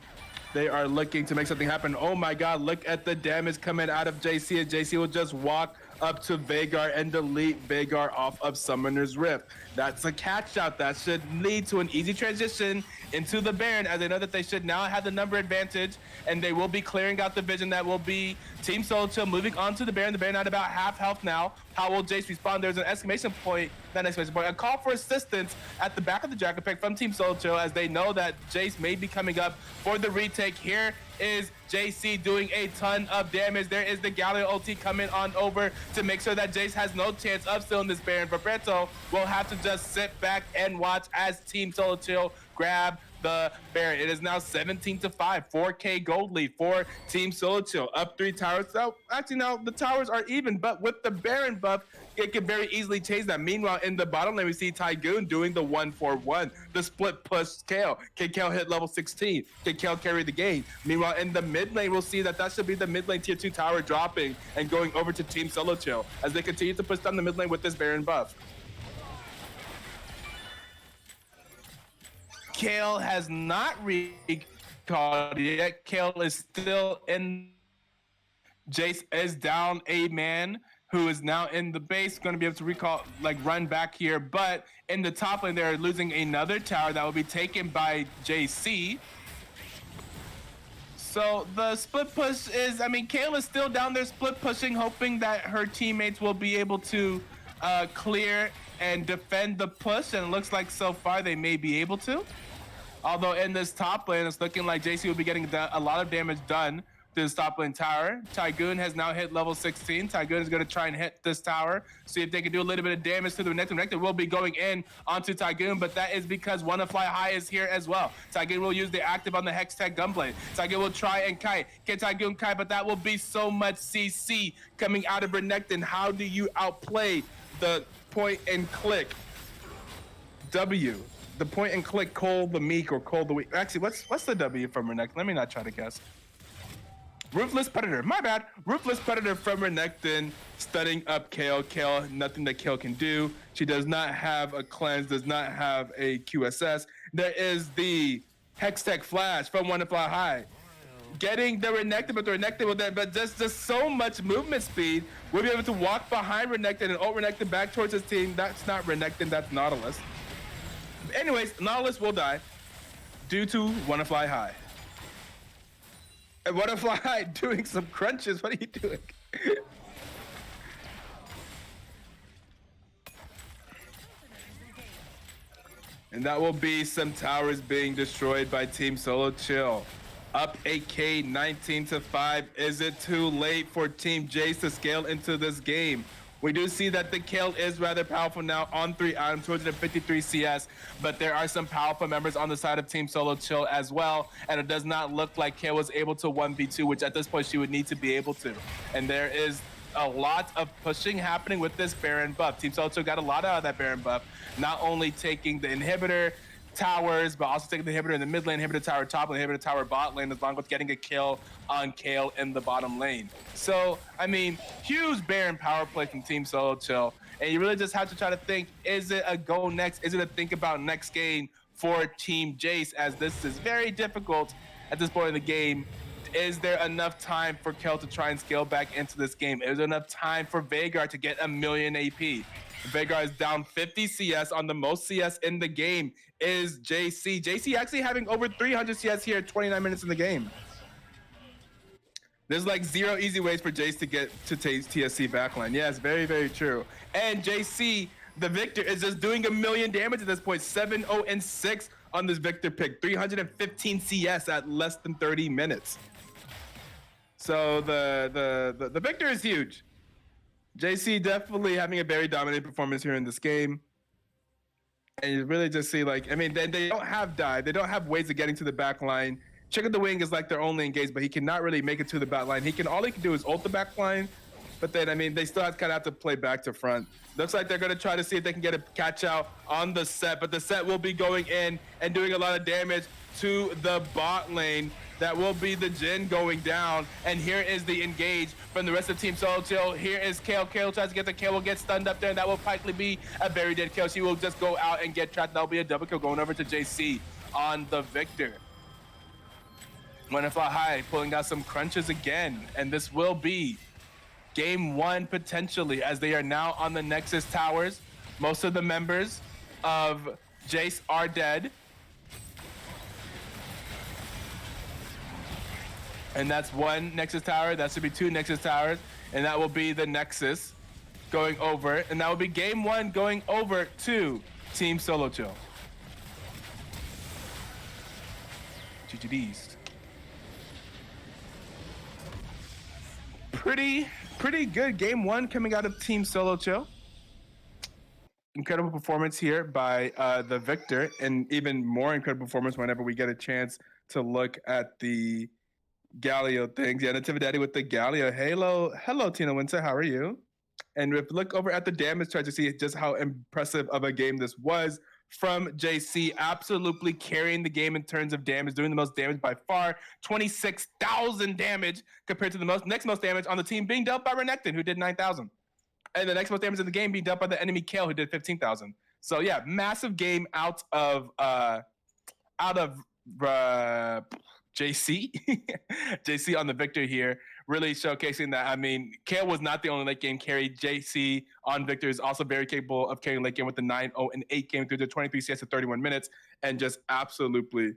They are looking to make something happen. Oh my God, look at the damage coming out of JC. And JC will just walk up to Veigar and delete Veigar off of Summoner's Rift. That's a catch out. That should lead to an easy transition into the Baron, as they know that they should now have the number advantage, and they will be clearing out the vision. That will be Team Solo Chill moving on to the Baron. The Baron at about half health now. How will Jace respond? There's an exclamation point, not an exclamation point, a call for assistance at the back of the Dragon Pick from Team Solo Chill, as they know that Jace may be coming up for the retake. Here is JC doing a ton of damage. There is the Gauntlet ulti coming on over to make sure that Jace has no chance of stealing this Baron. Vapreto will have to just sit back and watch as Team Solo Chill grab the Baron. It is now 17-5, 4K gold lead for Team Solo Chill. Up 3 towers. So actually now the towers are even, but with the Baron buff, it can very easily change that. Meanwhile, in the bottom lane, we see Tygoon doing the 1-4-1, the split push Kale. Can Kale hit level 16? Can Kale carry the game? Meanwhile, in the mid lane, we'll see that should be the mid lane tier 2 tower dropping and going over to Team Solo Chill as they continue to push down the mid lane with this Baron buff. Kale has not recalled yet. Kale is still in. Jace is down a man who is now in the base, going to be able to recall, like run back here. But in the top lane, they're losing another tower that will be taken by JC. So the split push is, I mean, Kale is still down there split pushing, hoping that her teammates will be able to clear and defend the push. And it looks like so far they may be able to. Although in this top lane, it's looking like JC will be getting a lot of damage done to this top lane tower. Tygoon has now hit level 16. Tygoon is going to try and hit this tower, see if they can do a little bit of damage to the Renekton. Renekton will be going in onto Tygoon, but that is because Wanna Fly High is here as well. Tygoon will use the active on the Hextech Gunblade. Tygoon will try and kite. Can Tygoon kite? But that will be so much CC coming out of Renekton. How do you outplay the point and click W? The point and click Cole the Meek or Cole the Weak. Actually, what's the W from Renekton? Let me not try to guess. Ruthless Predator. My bad. Ruthless Predator from Renekton, studying up Kale. Kale, nothing that Kale can do. She does not have a cleanse, does not have a QSS. There is the Hextech Flash from Wanna Fly High. Getting the Renekton, but the Renekton with that, but just so much movement speed. We'll be able to walk behind Renekton and ult Renekton back towards his team. That's not Renekton, that's Nautilus. Anyways, Nautilus will die due to Wanna Fly High. And Wanna Fly High doing some crunches. What are you doing? And that will be some towers being destroyed by Team Solo Chill. Up 8K, 19-5. Is it too late for Team Jace to scale into this game? We do see that the Kale is rather powerful now on 3 items, 253 CS, but there are some powerful members on the side of Team Solo Chill as well, and it does not look like Kale was able to 1v2, which at this point she would need to be able to. And there is a lot of pushing happening with this Baron buff. Team Solo Chill got a lot out of that Baron buff, not only taking the inhibitor towers, but also taking the inhibitor in the mid lane, inhibitor tower top lane, inhibitor tower bot lane, as long as getting a kill on Kale in the bottom lane. So, I mean, huge Baron power play from Team Solo Chill. And you really just have to try to think, is it a go next? Is it a think about next game for Team Jace, as this is very difficult at this point in the game? Is there enough time for Kale to try and scale back into this game? Is there enough time for Veigar to get 1,000,000 AP? Veigar is down 50 CS on the most CS in the game is JC. JC actually having over 300 CS here at 29 minutes in the game. There's like 0 easy ways for Jace to get to TSC backline. Yes, very, very true. And JC, the Victor, is just doing 1,000,000 damage at this point. 7-0-6 on this Victor pick. 315 CS at less than 30 minutes. So the Victor is huge. JC definitely having a very dominant performance here in this game. And you really just see, like, I mean, they don't have dive. They don't have ways of getting to the back line. Chicken the Wing is like their only engage, but he cannot really make it to the back line. All he can do is ult the back line. But then, I mean, they still kind of have to play back to front. Looks like they're going to try to see if they can get a catch out on the set, but the set will be going in and doing a lot of damage. to the bot lane. That will be the Jhin going down. And here is the engage from the rest of Team Solo Chill. Here is Kale. Kale tries to get the kill, will get stunned up there, and that will likely be a very dead kill. She will just go out and get trapped. That'll be a double kill going over to JC on the Victor. Wanna fly high, pulling out some crunches again. And this will be game 1 potentially, as they are now on the Nexus towers. Most of the members of Jace are dead. And that's 1 Nexus tower. That should be 2 Nexus towers. And that will be the Nexus going over. And that will be game 1 going over to Team Solo Chill. GGDs. Pretty good game 1 coming out of Team Solo Chill. Incredible performance here by the Victor, and even more incredible performance whenever we get a chance to look at the Galio things. Yeah, Natividad with the Galio. Hello, Tina Winter. How are you? And if you look over at the damage chart to see just how impressive of a game this was from JC, absolutely carrying the game in terms of damage, doing the most damage by far, 26,000 damage compared to the next most damage on the team being dealt by Renekton, who did 9,000. And the next most damage in the game being dealt by the enemy Kale, who did 15,000. So yeah, massive game out of JC. JC on the Victor here, really showcasing that. I mean, Kale was not the only late game carry. JC on Victor is also very capable of carrying late game with the 9-0 and 8 game through the 23 CS to 31 minutes, and just absolutely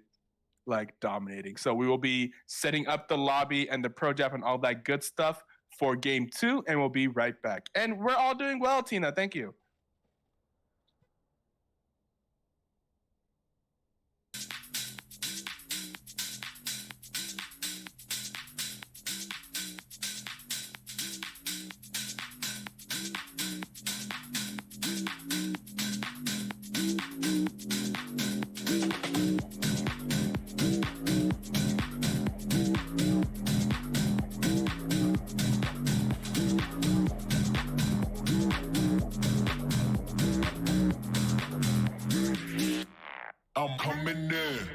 like dominating. So we will be setting up the lobby and the pro jab and all that good stuff for game 2, and we'll be right back. And we're all doing well, Tina. Thank you. I'm coming in.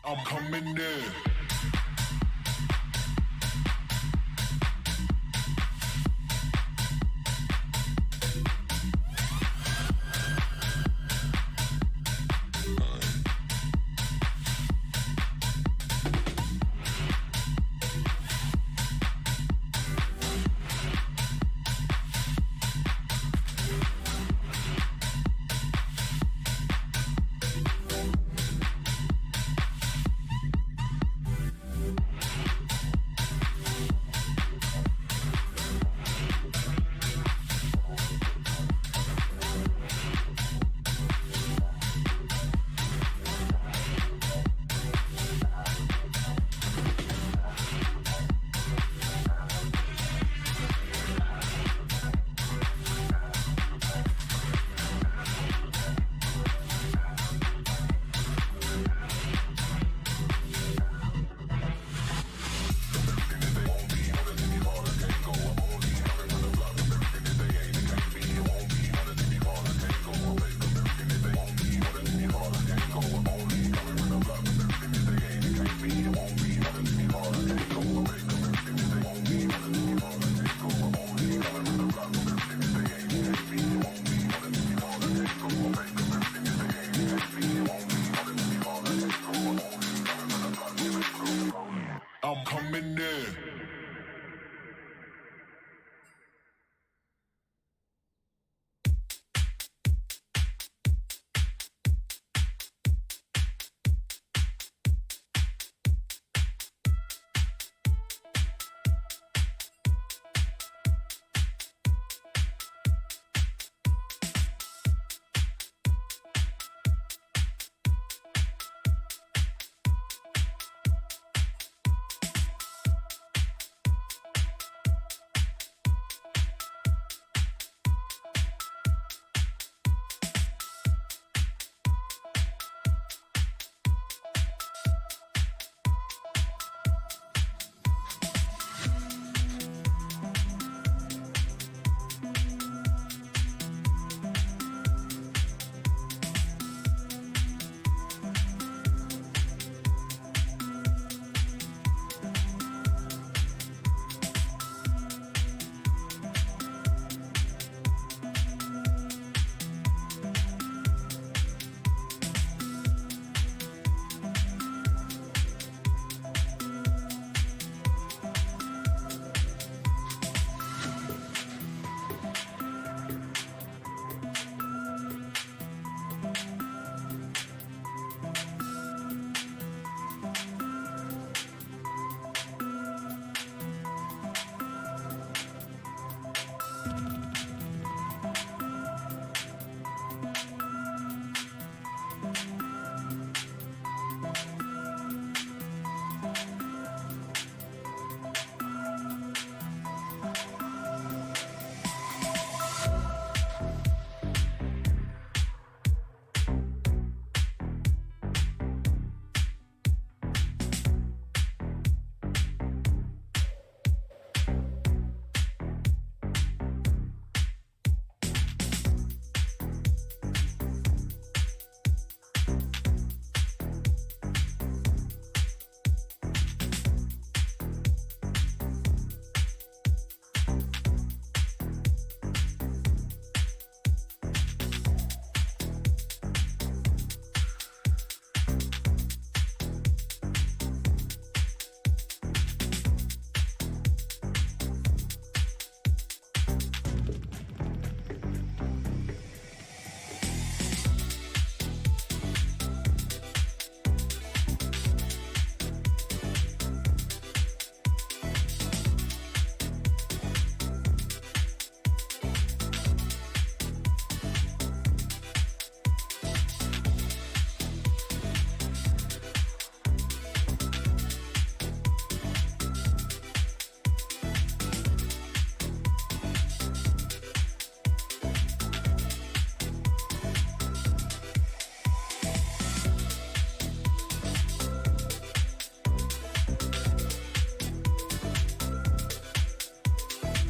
I'm coming in. I'm coming in.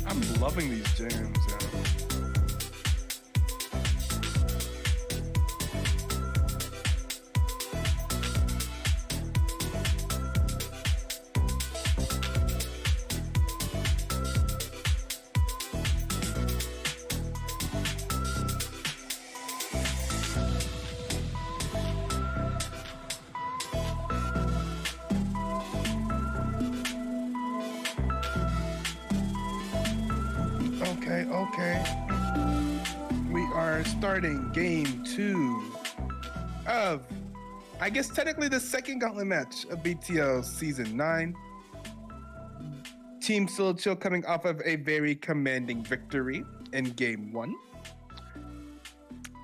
I'm loving these jams, yeah. Okay. We are starting game 2 of, I guess, technically the second Gauntlet match of BTL Season 9. Team Solo Chill coming off of a very commanding victory in game 1.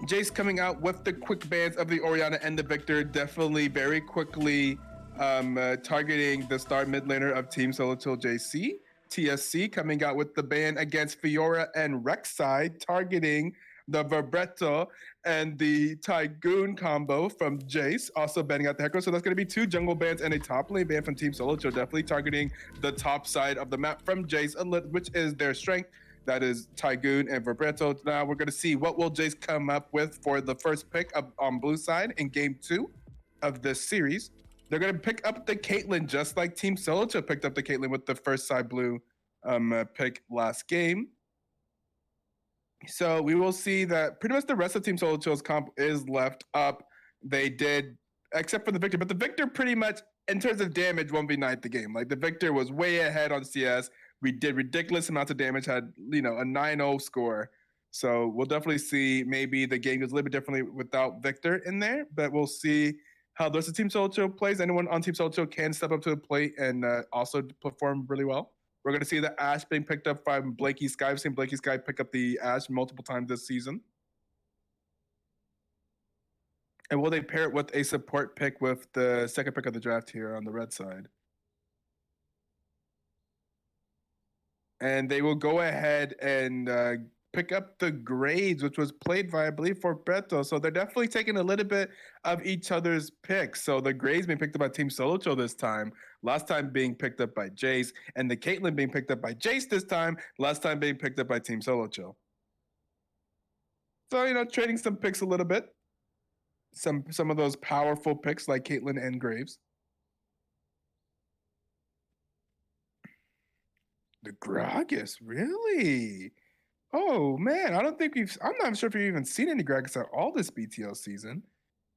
Jace coming out with the quick bans of the Orianna and the Victor, definitely very quickly targeting the star mid laner of Team Solo Chill JC. TSC coming out with the ban against Fiora and Rek'Sai, targeting the Verbretto and the Tygoon combo from Jace, also banning out the Hecarim. So that's going to be 2 jungle bans and a top lane ban from Team Solo Chill, definitely targeting the top side of the map from Jace, which is their strength. That is Tygoon and Verbretto. Now we're going to see what will Jace come up with for the first pick on blue side in game 2 of this series. They're going to pick up the Caitlyn, just like Team Solo Chill picked up the Caitlyn with the first side blue pick last game. So we will see that pretty much the rest of Team Solo Chill's comp is left up. They did, except for the Victor, but the Victor pretty much in terms of damage, 1v9 the game. Like the Victor was way ahead on CS. We did ridiculous amounts of damage, had a 9-0 score. So we'll definitely see maybe the game goes a little bit differently without Victor in there, but we'll see how the rest of Team Solo Chill plays. Anyone on Team Solo Chill can step up to the plate and also perform really well. We're going to see the Ashe being picked up by Blakey Sky. We've seen Blakey Sky pick up the Ashe multiple times this season. And will they pair it with a support pick with the second pick of the draft here on the red side? And they will go ahead and pick up the grades, which was played by, I believe, for Beto. So they're definitely taking a little bit of each other's picks. So the grades being picked up by Team Solo Chill this time, last time being picked up by Jace, and the Caitlyn being picked up by Jace this time, last time being picked up by Team Solo Chill. So, trading some picks a little bit. Some of those powerful picks like Caitlyn and Graves. The Gragas, really? Oh man, I'm not sure if you've even seen any Gragas at all this BTL season.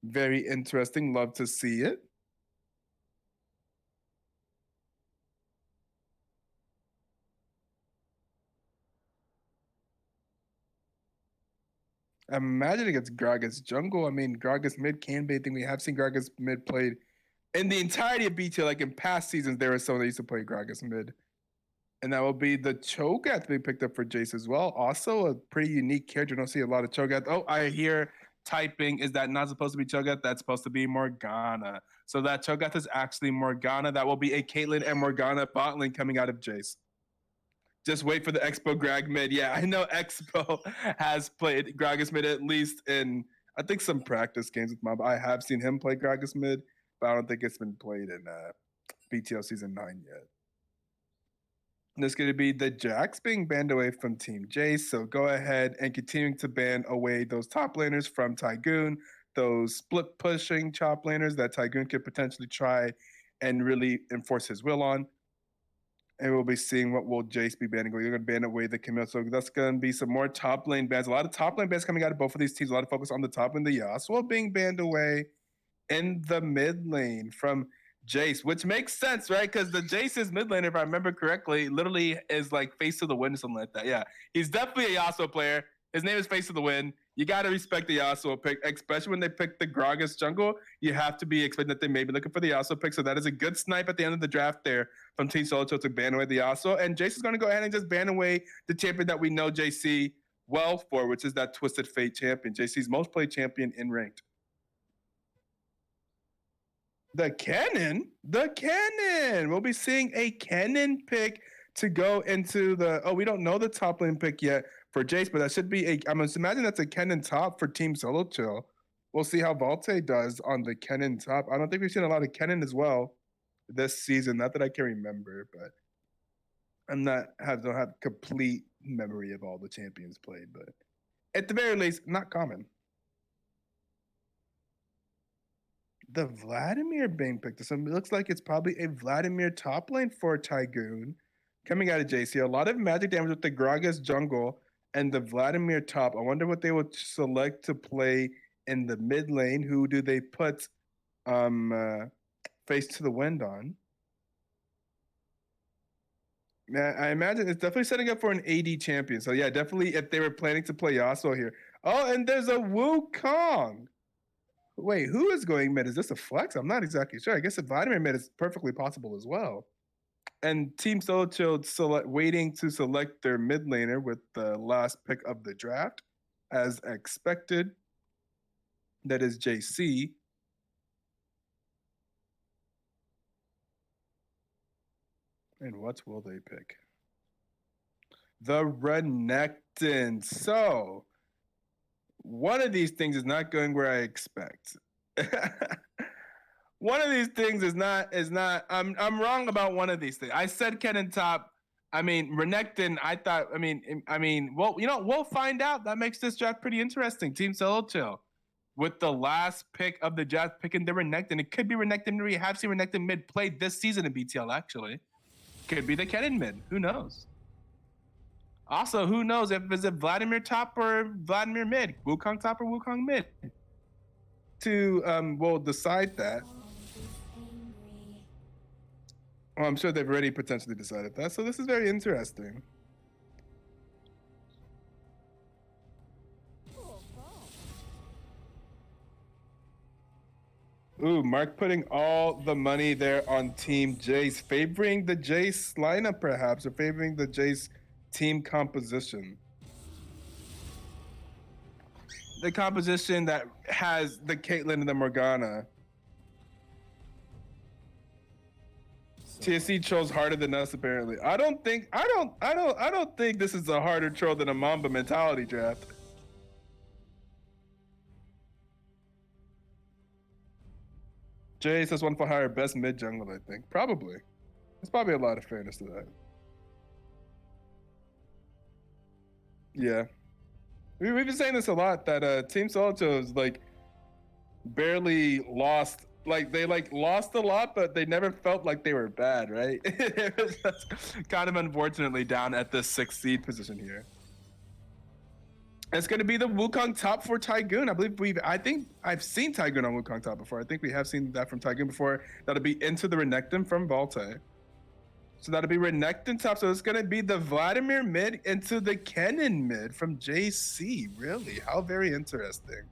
Very interesting. Love to see it. I'm imagining it's Gragas jungle. I mean, Gragas mid can be a thing. We have seen Gragas mid played in the entirety of BTL. Like in past seasons, there was someone that used to play Gragas mid. And that will be the Cho'Gath being picked up for Jace as well. Also a pretty unique character. Don't see a lot of Cho'Gath. Oh, I hear typing. Is that not supposed to be Cho'Gath? That's supposed to be Morgana. So that Cho'Gath is actually Morgana. That will be a Caitlyn and Morgana bot lane coming out of Jace. Just wait for the Expo Grag mid. Yeah, I know Expo has played Gragas mid at least in, I think, some practice games with Mob. I have seen him play Gragas mid, but I don't think it's been played in BTL Season 9 yet. There's going to be the Jax being banned away from Team Jace. So go ahead and continuing to ban away those top laners from Tygoon, those split pushing top laners that Tygoon could potentially try and really enforce his will on. And we'll be seeing what will Jace be banning away. You're going to ban away the Camille. So that's going to be some more top lane bans. A lot of top lane bans coming out of both of these teams. A lot of focus on the top lane. The Yasuo being banned away in the mid lane from Jace, which makes sense, right? Because the Jace's mid lane, if I remember correctly, literally is like face to the wind or something like that. Yeah, he's definitely a Yasuo player. His name is Face to the Wind. You got to respect the Yasuo pick, especially when they pick the Gragas jungle. You have to be expecting that they may be looking for the Yasuo pick. So that is a good snipe at the end of the draft there from Team Solo Chill to ban away the Yasuo. And Jace is going to go ahead and just ban away the champion that we know JC well for, which is that Twisted Fate champion. JC's most played champion in ranked. The Kennen. We'll be seeing a Kennen pick to go into the. Oh, we don't know the top lane pick yet for Jace, but that should be a. I'm imagining that's a Kennen top for Team Solo Chill. We'll see how Valte does on the Kennen top. I don't think we've seen a lot of Kennen as well this season. Not that I can remember, but don't have complete memory of all the champions played. But at the very least, not common. The Vladimir being picked up. So it looks like it's probably a Vladimir top lane for Tygoon coming out of JC. A lot of magic damage with the Gragas jungle and the Vladimir top. I wonder what they would select to play in the mid lane. Who do they put Face to the Wind on? I imagine it's definitely setting up for an AD champion. So yeah, definitely if they were planning to play Yasuo here. Oh, and there's a Wukong. Wait, who is going mid? Is this a flex? I'm not exactly sure. I guess a Vladimir mid is perfectly possible as well. And Team Solo Chill waiting to select their mid laner with the last pick of the draft, as expected. That is JC. And what will they pick? The Renekton. So one of these things is not going where I expect. One of these things is not. I'm wrong about one of these things. I said Kennen top. I mean, Renekton. I thought. I mean. Well, we'll find out. That makes this draft pretty interesting. Team Solo Chill with the last pick of the draft picking the Renekton. It could be Renekton. We have seen Renekton mid played this season in BTL. Actually, could be the Kennen mid. Who knows? Also, who knows if it's a Vladimir top or Vladimir mid, Wukong top or Wukong mid. We'll decide that. Well, I'm sure they've already potentially decided that. So this is very interesting. Ooh, Mark putting all the money there on Team Jace, favoring the Jace lineup perhaps, or favoring the Jace team composition. The composition that has the Caitlyn and the Morgana. TSC trolls harder than us apparently. I don't think this is a harder troll than a Mamba mentality draft. Jace has one for higher best mid jungle, I think. Probably. There's probably a lot of fairness to that. Yeah. We've been saying this a lot that Team Solito is like barely lost. Like they lost a lot, but they never felt like they were bad, right? It was just kind of unfortunately down at the 6th seed position here. It's going to be the Wukong top for Tygoon. I think I've seen Tygoon on Wukong top before. I think we have seen that from Tygoon before. That'll be into the Renekton from Volte. So that'll be Renekton top. So it's going to be the Vladimir mid into the Kennen mid from JC. Really? How very interesting.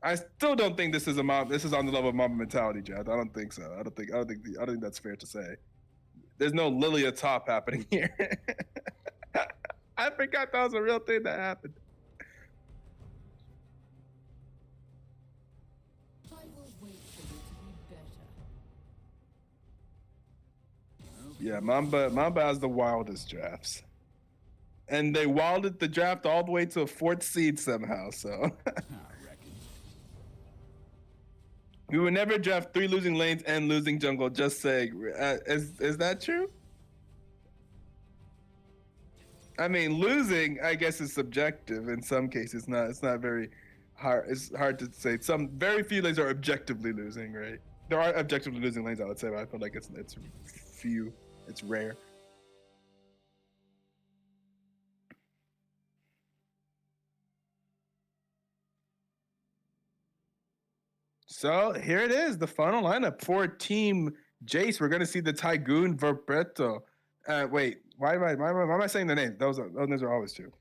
I still don't think this is this is on the level of Mamba mentality, Jad. I don't think so. I don't think that's fair to say. There's no Lilia top happening here. I forgot that was a real thing that happened. I will wait for you to be better. Yeah, Mamba has the wildest drafts. And they wilded the draft all the way to a 4th seed somehow, so. We would never draft 3 losing lanes and losing jungle, just saying. Is that true? I mean, losing, I guess, is subjective in some cases. It's not very hard. It's hard to say. Very few lanes are objectively losing, right? There are objectively losing lanes, I would say, but I feel like it's few. It's rare. So here it is, the final lineup for Team Jace. We're gonna see the Tygoon Verpetto. Wait, why am I saying the name? Those names are always true.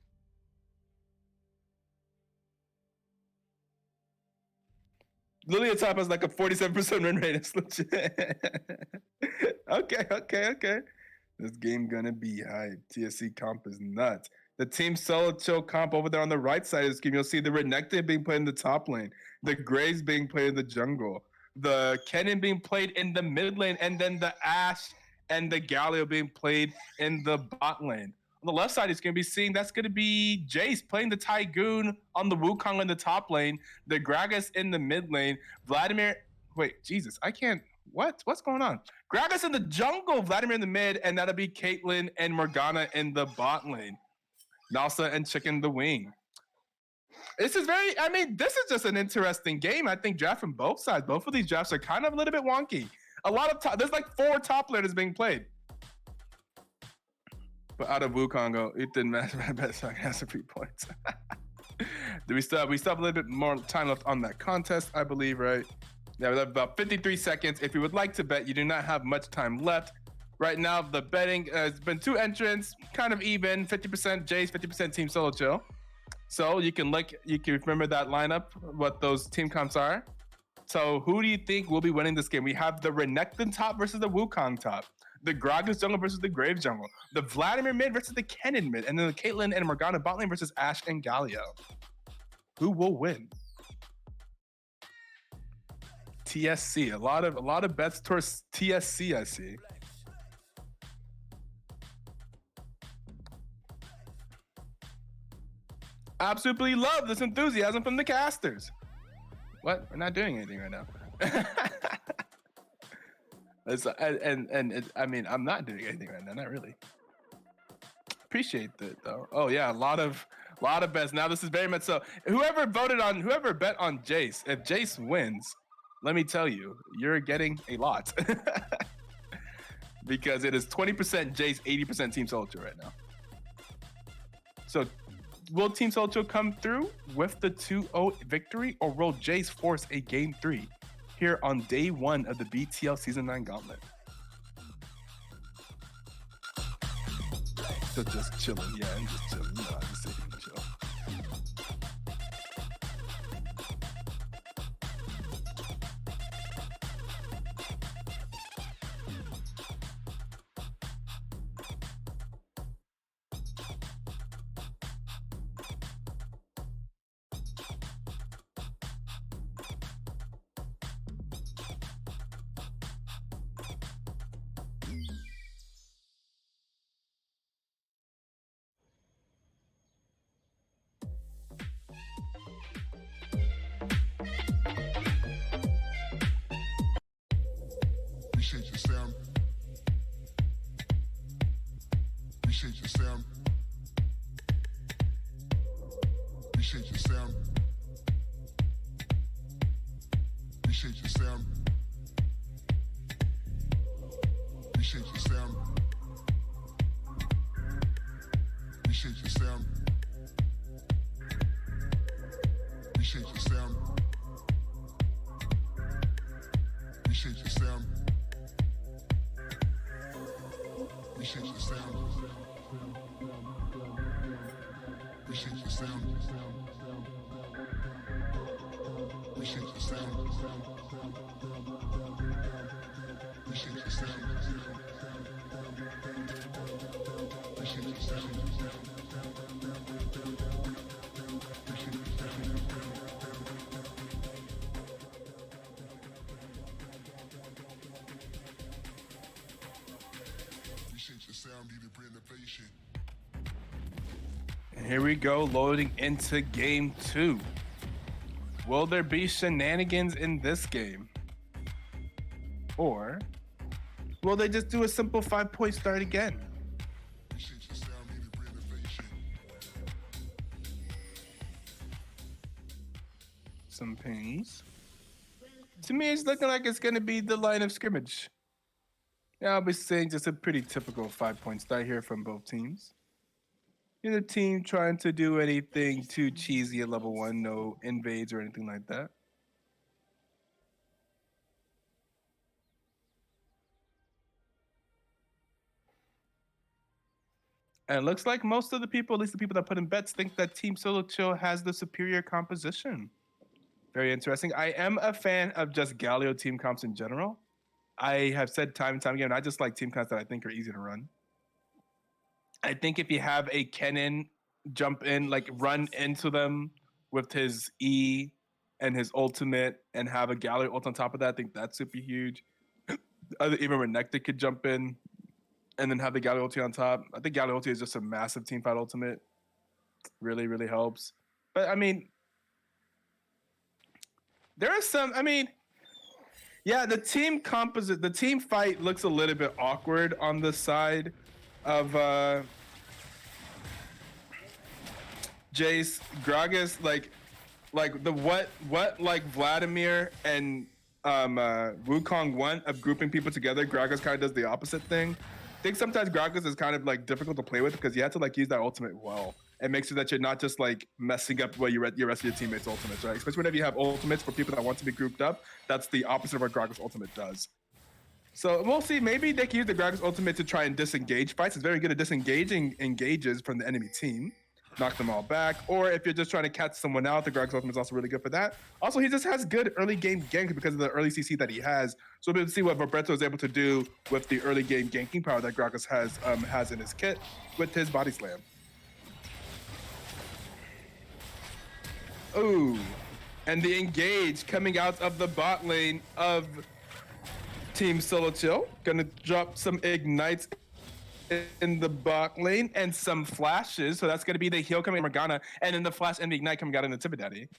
Lilia top has like a 47% win rate. It's legit. Okay. This game gonna be hype. TSC comp is nuts. The Team Solo Chill comp over there on the right side of this game, you'll see the Renekton being played in the top lane, the Graves being played in the jungle, the Kennen being played in the mid lane, and then the Ashe and the Galio being played in the bot lane. On the left side, it's going to be seeing that's going to be Jace playing the Tygoon on the Wukong in the top lane, the Gragas in the mid lane, Vladimir. Wait, Jesus, I can't. What's going on? Gragas in the jungle, Vladimir in the mid, and that'll be Caitlyn and Morgana in the bot lane. Nalsa and Chicken the wing. This is just an interesting game. I think draft from both sides. Both of these drafts are kind of a little bit wonky. There's like 4 top laners being played. But out of Wukong, it didn't matter. Best has 3 points. we still have a little bit more time left on that contest, I believe, right? Yeah, we have about 53 seconds. If you would like to bet, you do not have much time left. Right now, the betting has been 2 entrants, kind of even, 50% Jace, 50% Team Solo Chill. So you can remember that lineup, what those team comps are. So who do you think will be winning this game? We have the Renekton top versus the Wukong top, the Gragas jungle versus the Graves jungle, the Vladimir mid versus the Kennen mid, and then the Caitlyn and Morgana bot lane versus Ashe and Galio. Who will win? TSC, a lot of bets towards TSC, I see. Absolutely love this enthusiasm from the casters. What? We're not doing anything right now. I'm not doing anything right now. Not really. Appreciate that though. Oh yeah, a lot of bets. Now this is very much so. Whoever bet on Jace, if Jace wins, let me tell you, you're getting a lot. Because it is 20% Jace, 80% Team Soldier right now. So will Team Soldier come through with the 2-0 victory, or will Jace force a game 3 here on day 1 of the BTL Season 9 Gauntlet? They're just chilling. Yeah, I'm just chilling. You know, I just sit here and chill. Appreciate your sound. Appreciate your sound. Appreciate your sound. Appreciate your sound. Appreciate your sound. Appreciate your sound. Appreciate your sound. Appreciate your sound. Appreciate your sound. Appreciate your sound. Appreciate your sound. Appreciate your sound. Appreciate your sound. Appreciate your sound, need to bring innovation. And here we go, loading into game 2. Will there be shenanigans in this game? Or will they just do a simple 5-point start again? Appreciate your sound, need to bring innovation. Some pings. To me, it's looking like it's going to be the line of scrimmage. Yeah, I'll be saying just a pretty typical 5-point start here from both teams. Neither team trying to do anything too cheesy at level 1, no invades or anything like that. And it looks like most of the people, at least the people that put in bets, think that Team Solo Chill has the superior composition. Very interesting. I am a fan of just Galio team comps in general. I have said time and time again, I just like team comps that I think are easy to run. I think if you have a Kennen jump in, like run into them with his E and his ultimate and have a Galio ult on top of that, I think that's super huge. Even Renekton could jump in and then have the Galio ulti on top. I think Galio ulti is just a massive team fight ultimate. Really, really helps. But I mean, there are some, I mean, yeah, the team composite, the team fight looks a little bit awkward on the side of Jace. Gragas, like the what like Vladimir and Wukong want of grouping people together, Gragas kind of does the opposite thing. I think sometimes Gragas is kind of like difficult to play with because you have to like use that ultimate well. It makes sure that you're not just like messing up your rest of your teammates' ultimates, right? Especially whenever you have ultimates for people that want to be grouped up, that's the opposite of what Gragas ultimate does. So we'll see. Maybe they can use the Gragas ultimate to try and disengage fights. It's very good at disengaging engages from the enemy team, knock them all back. Or if you're just trying to catch someone out, the Gragas ultimate is also really good for that. Also, he just has good early game gank because of the early CC that he has. So we'll see what Roberto is able to do with the early game ganking power that Gragas has in his kit with his body slam. Ooh, and the engage coming out of the bot lane of Team Solo Chill. Gonna drop some ignites in the bot lane and some flashes. So that's gonna be the heal coming in Morgana, and then the flash and the ignite coming out in the Tibidaddy.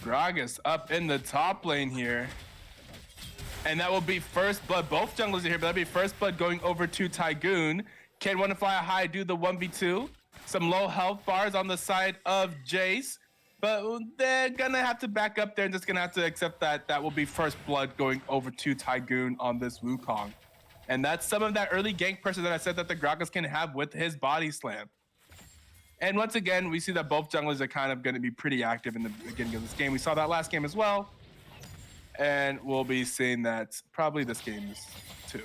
Gragas up in the top lane here. And that will be first blood. Both junglers are here, but that'll be first blood going over to Tygoon. Can Wanna Fly High do the 1v2? Some low health bars on the side of Jace. But they're gonna have to back up there and just gonna have to accept that that will be first blood going over to Tygoon on this Wukong. And that's some of that early gank pressure that I said that the Gragas can have with his body slam. And once again, we see that both junglers are kind of going to be pretty active in the beginning of this game. We saw that last game as well. And we'll be seeing that probably this game too.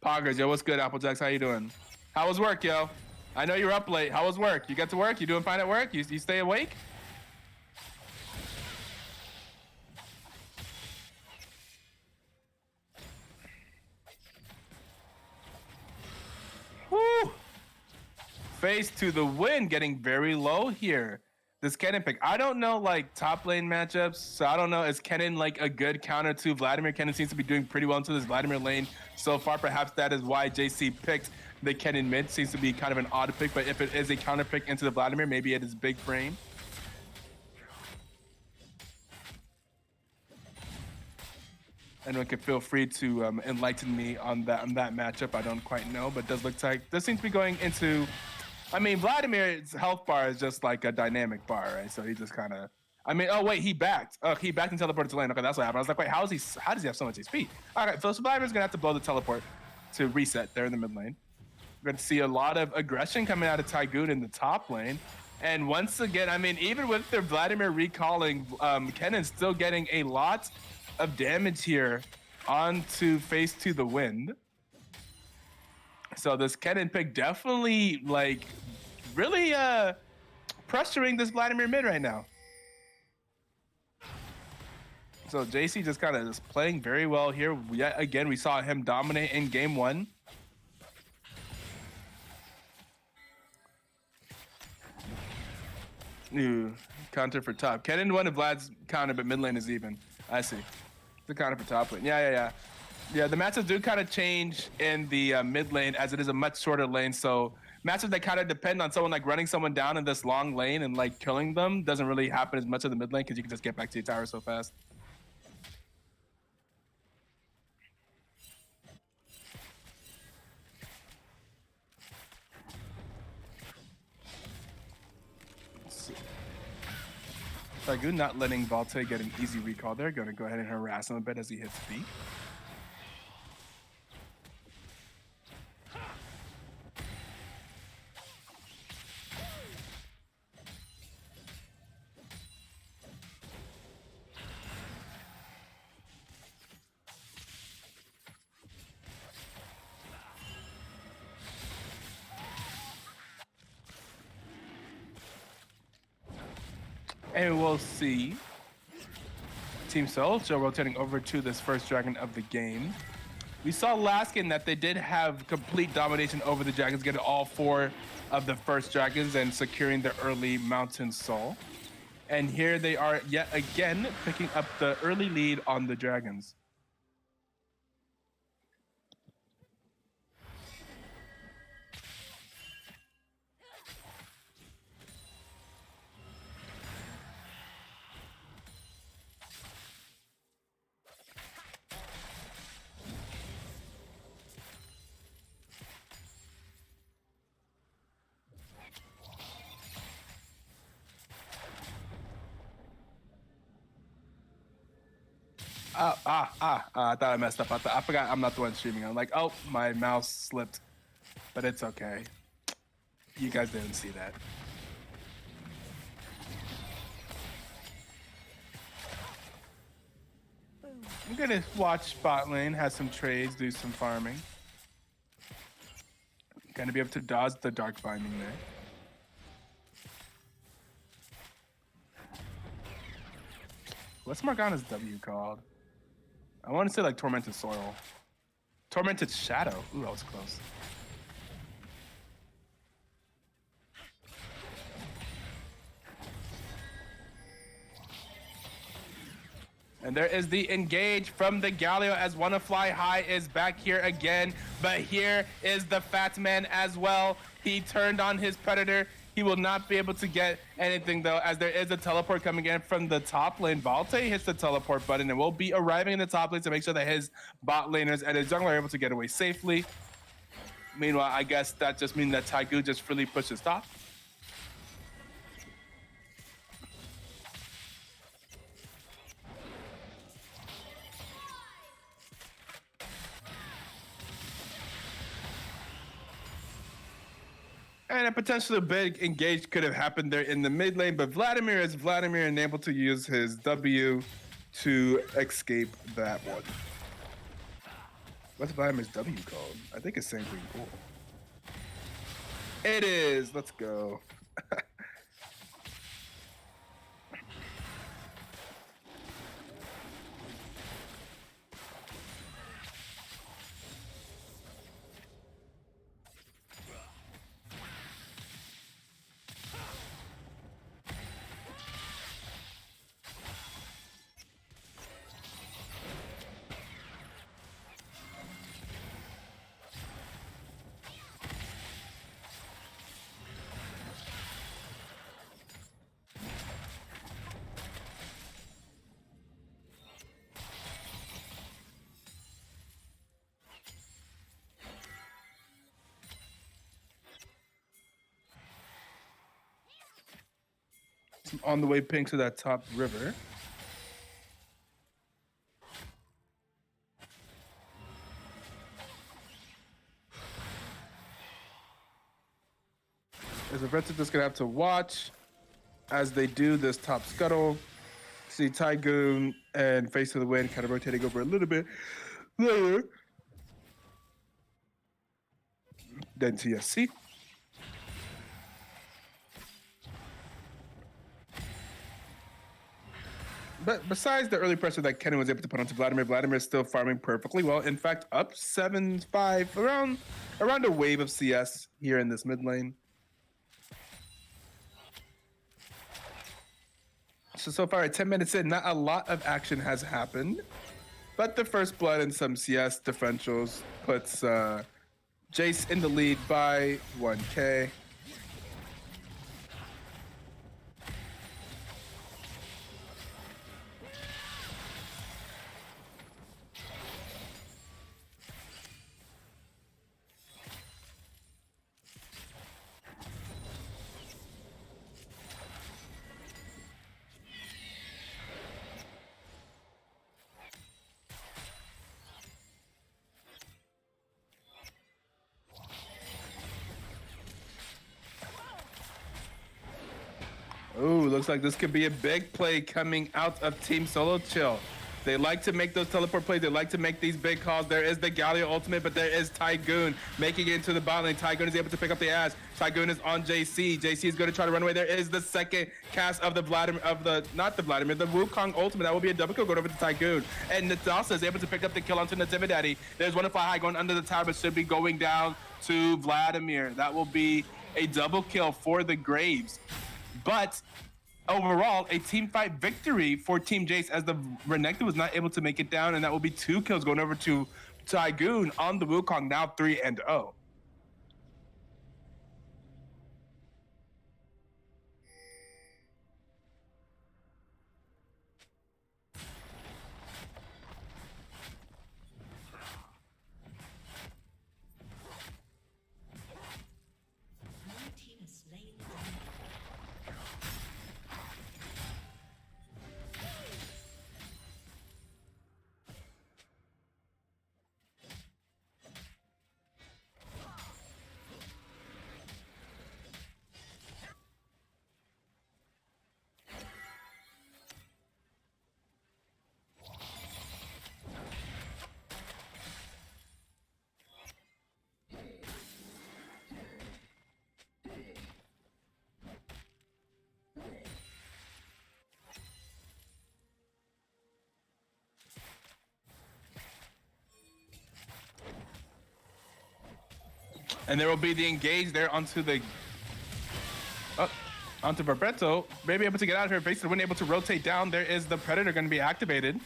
Poggers, yo, what's good, Applejacks? How you doing? How was work, yo? I know you're up late. How was work? You got to work? You doing fine at work? You stay awake? Woo! Face to the wind, getting very low here. This Kennen pick. I don't know like top lane matchups, so I don't know. Is Kennen like a good counter to Vladimir? Kennen seems to be doing pretty well into this Vladimir lane so far. Perhaps that is why JC picked the Kennen mid. Seems to be kind of an odd pick, but if it is a counter pick into the Vladimir, maybe it is big frame. Anyone can feel free to enlighten me on that matchup. I don't quite know, but does look like this seems to be going into. I mean, Vladimir's health bar is just like a dynamic bar, right? So he just kind of. I mean, oh wait, he backed. Oh, he backed and teleported to lane. Okay, that's what happened. I was like, wait, how does he have so much HP? All right, so Vladimir's gonna have to blow the teleport to reset there in the mid lane. We're gonna see a lot of aggression coming out of Tygoon in the top lane. And once again, I mean, even with their Vladimir recalling, Kennen's still getting a lot of damage here onto Face to the Wind. So this Kennen pick definitely like really pressuring this Vladimir mid right now. So JC just kind of is playing very well here. Yet again, we saw him dominate in game one. Ooh, counter for top. Kennen won Vlad's counter, but mid lane is even. I see. The counter for top lane. Yeah. The matchups do kind of change in the mid lane as it is a much shorter lane. So matchups that kind of depend on someone like running someone down in this long lane and like killing them doesn't really happen as much in the mid lane because you can just get back to your tower so fast. Tygoon not letting Valte get an easy recall. They're going to go ahead and harass him a bit as he hits B. And we'll see Team Soldier rotating over to this first dragon of the game. We saw last game that they did have complete domination over the dragons, getting all 4 of the first dragons and securing the early Mountain Soul. And here they are yet again picking up the early lead on the dragons. I thought I messed up. I forgot I'm not the one streaming. I'm like, oh, my mouse slipped. But it's okay. You guys didn't see that. I'm gonna watch bot lane, have some trades, do some farming. Gonna be able to dodge the dark binding there. What's Morgana's W called? I want to say like Tormented Soil. Tormented Shadow. Ooh, that was close. And there is the engage from the Galio as Wanna Fly High is back here again. But here is the Fat Man as well. He turned on his Predator. He will not be able to get anything though, as there is a teleport coming in from the top lane. Valte hits the teleport button and will be arriving in the top lane to make sure that his bot laners and his jungler are able to get away safely. Meanwhile, I guess that just means that Taigu just really pushes top. And a potentially big engage could have happened there in the mid lane, but Vladimir is Vladimir and able to use his W to escape that one. What's Vladimir's W called? I think it's Sanguine Pool. It is. Let's go. On the way pink to that top river. As a Retsu just gonna have to watch as they do this top scuttle. See Tygoon and Face of the Wind kind of rotating over a little bit later. Then TSC. But besides the early pressure that Kennen was able to put onto Vladimir, Vladimir is still farming perfectly well. In fact, up 7-5, around a wave of CS here in this mid lane. So far at 10 minutes in, not a lot of action has happened. But the first blood and some CS differentials puts Jace in the lead by 1K. Ooh, looks like this could be a big play coming out of Team Solo Chill. They like to make those teleport plays. They like to make these big calls. There is the Galio ultimate, but there is Tygoon making it into the bot lane. Tygoon is able to pick up the ass. Tygoon is on JC. JC is going to try to run away. There is the second cast of the the Wukong ultimate. That will be a double kill going over to Tygoon. And Nadasa is able to pick up the kill onto Natividaddy. There's one to fly high going under the tower, but should be going down to Vladimir. That will be a double kill for the Graves. But overall, a team fight victory for Team Jace as the Renekton was not able to make it down, and that will be 2 kills going over to Tygoon on the Wukong, now 3-0. And there will be the engage there onto the onto Barbeto. Maybe able to get out of here. Basically, when able to rotate down, there is the Predator going to be activated.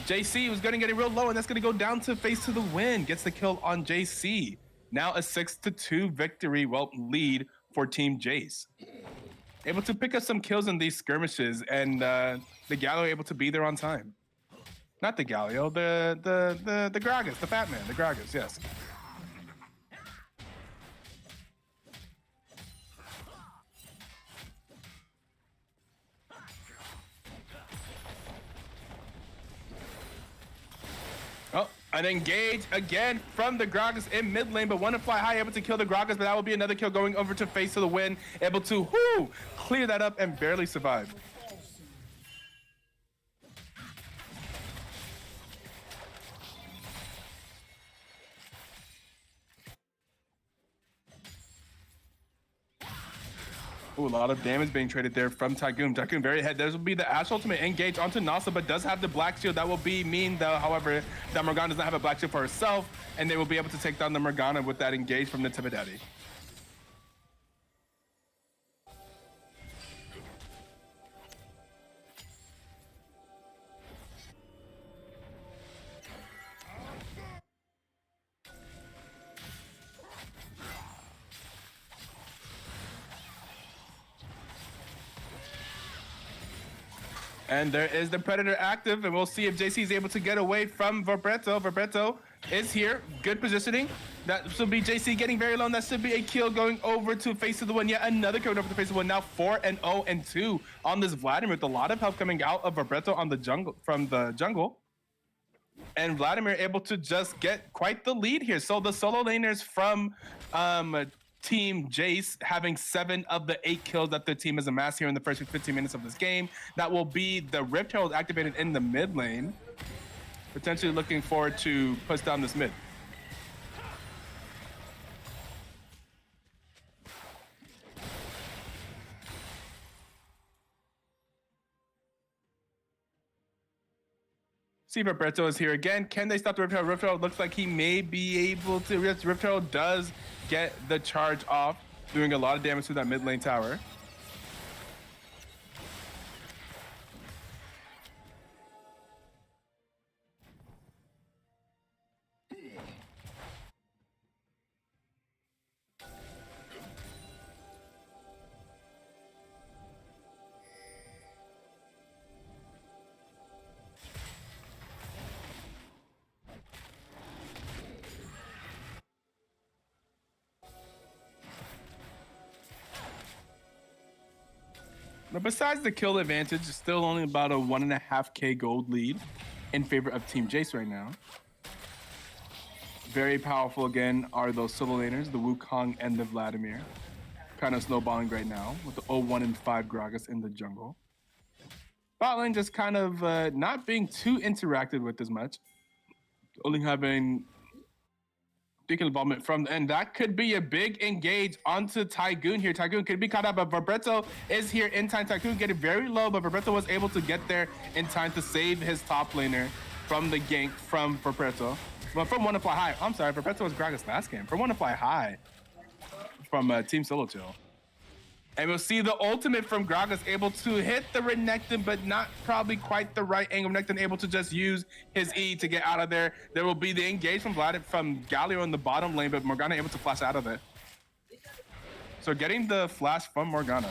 JC was going to get it real low, and that's going to go down to Face to the Wind. Gets the kill on JC. Now a 6-2 victory, lead for Team Jace. Able to pick up some kills in these skirmishes, and the Galio able to be there on time. Not the Galio, the Gragas, the Fat Man, the Gragas, yes. An engage again from the Gragas in mid lane, but want to fly high, able to kill the Gragas, but that will be another kill going over to face of the win, able to clear that up and barely survive. Ooh, a lot of damage being traded there from Tycoon. Tycoon very ahead. This will be the Ash ultimate engage onto Nasa, but does have the Black Shield. That will be mean, though, however, that Morgana does not have a Black Shield for herself, and they will be able to take down the Morgana with that engage from the Tibidaddy. And there is the Predator active, and we'll see if JC is able to get away from Verbetto. Verbetto is here, good positioning. That should be JC getting very low, and that should be a kill going over to face of the one. Yet another kill over to face of the one. Now 4-0-2 on this Vladimir, with a lot of help coming out of Verbetto on the jungle from the jungle. And Vladimir able to just get quite the lead here. So the solo laners from Team Jace having 7 of the 8 kills that their team has amassed here in the first 15 minutes of this game. That will be the Rift Herald activated in the mid lane. Potentially looking forward to push down this mid. See if Roberto is here again. Can they stop the Rift Herald? Rift Herald looks like he may be able to. Rift Herald does get the charge off, doing a lot of damage to that mid lane tower. But besides the kill advantage, it's still only about a 1.5k gold lead in favor of Team Jace right now. Very powerful again are those solo laners, the Wukong and the Vladimir. Kind of snowballing right now with the 0-1 and 5 Gragas in the jungle. Bot lane just kind of not being too interacted with as much. Only having beacon involvement from, and that could be a big engage onto Tygoon here. Tygoon could be caught up, but Verbetto is here in time. Tygoon getting very low, but Verbetto was able to get there in time to save his top laner from the gank from Verbetto. Well, from Wanna Fly High. I'm sorry, Verbetto was Gragas last game. From Wanna Fly High from Team Solo Chill. And we'll see the ultimate from Gragas able to hit the Renekton, but not probably quite the right angle. Renekton able to just use his E to get out of there. There will be the engage from Vlad from Galio in the bottom lane, but Morgana able to flash out of it. So getting the flash from Morgana.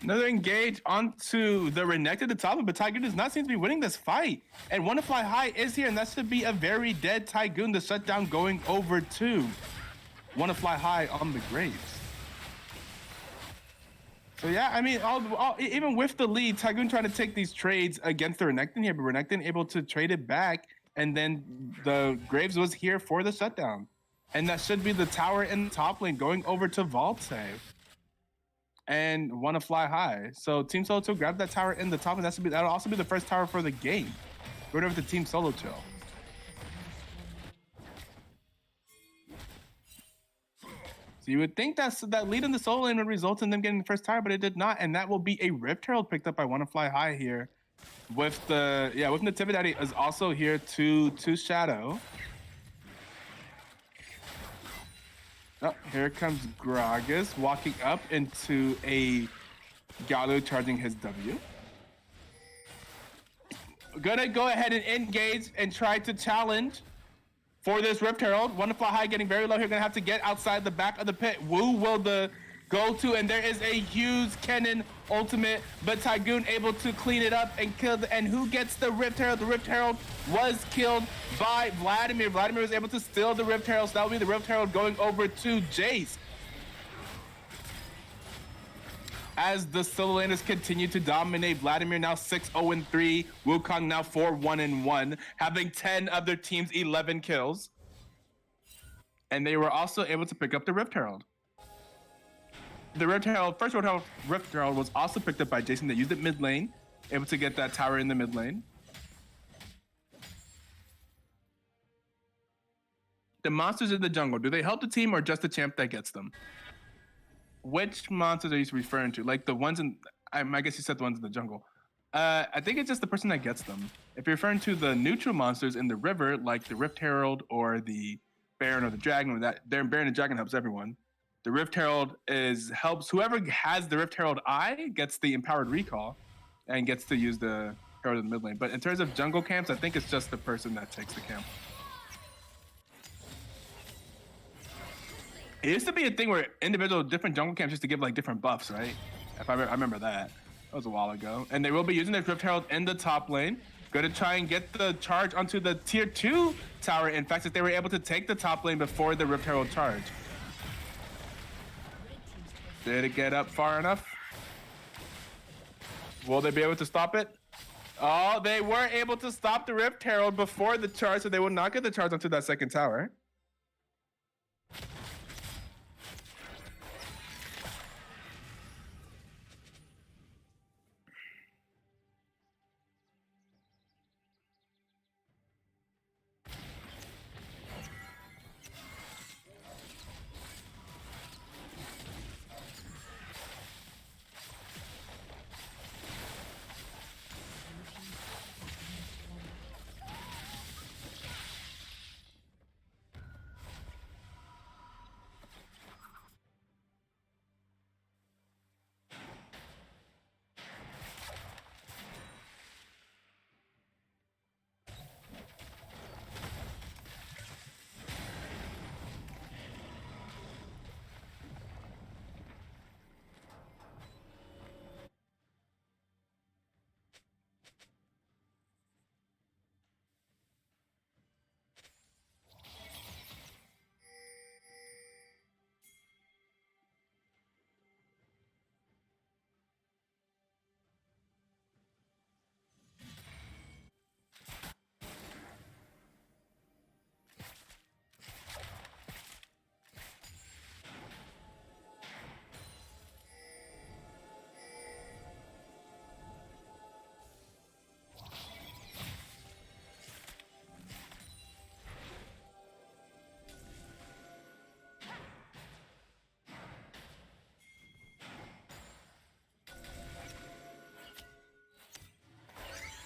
Another engage onto the Renekton at the top, but Tygoon does not seem to be winning this fight. And Wanna Fly High is here, and that should be a very dead Tygoon. The shutdown going over to Wanna Fly High on the Graves. So yeah, I mean, even with the lead, Tygoon trying to take these trades against the Renekton here, but Renekton able to trade it back, and then the Graves was here for the shutdown. And that should be the tower in the top lane going over to Valte. And Wanna Fly High. So Team Solo 2 grab that tower in the top, and that'll also be the first tower for the game. Going over to Team Solo Chill. So you would think that lead in the solo lane would result in them getting the first tower, but it did not, and that will be a Rift Herald picked up by Wanna Fly High here. With the Nativity is also here to Shadow. Oh, here comes Gragas walking up into a Galu charging his W. Gonna go ahead and engage and try to challenge for this Rift Herald. Wanna Fly High getting very low here. Gonna have to get outside the back of the pit. Wu will the go to, and there is a huge Kennen ultimate, but Tygoon able to clean it up and kill and who gets the Rift Herald? The Rift Herald was killed by Vladimir. Vladimir was able to steal the Rift Herald, so that will be the Rift Herald going over to Jace. As the solo laners continue to dominate, Vladimir now 6-0-3, Wukong now 4-1-1, having 10 of their team's 11 kills. And they were also able to pick up the Rift Herald. The first Rift Herald was also picked up by Jason that used it mid lane, able to get that tower in the mid lane. The monsters in the jungle, do they help the team or just the champ that gets them? Which monsters are you referring to? Like the ones in, I guess you said the ones in the jungle. I think it's just the person that gets them. If you're referring to the neutral monsters in the river, like the Rift Herald or the Baron or the Dragon, Baron and Dragon helps everyone. The Rift Herald helps whoever has the Rift Herald eye gets the empowered recall and gets to use the Herald in the mid lane. But in terms of jungle camps, I think it's just the person that takes the camp. It used to be a thing where individual different jungle camps used to give like different buffs, right? I remember that. That was a while ago. And they will be using their Rift Herald in the top lane. Going to try and get the charge onto the tier 2 tower. In fact, if they were able to take the top lane before the Rift Herald charge. Did it get up far enough? Will they be able to stop it? Oh, they were able to stop the Rift Herald before the charge, so they will not get the charge onto that second tower.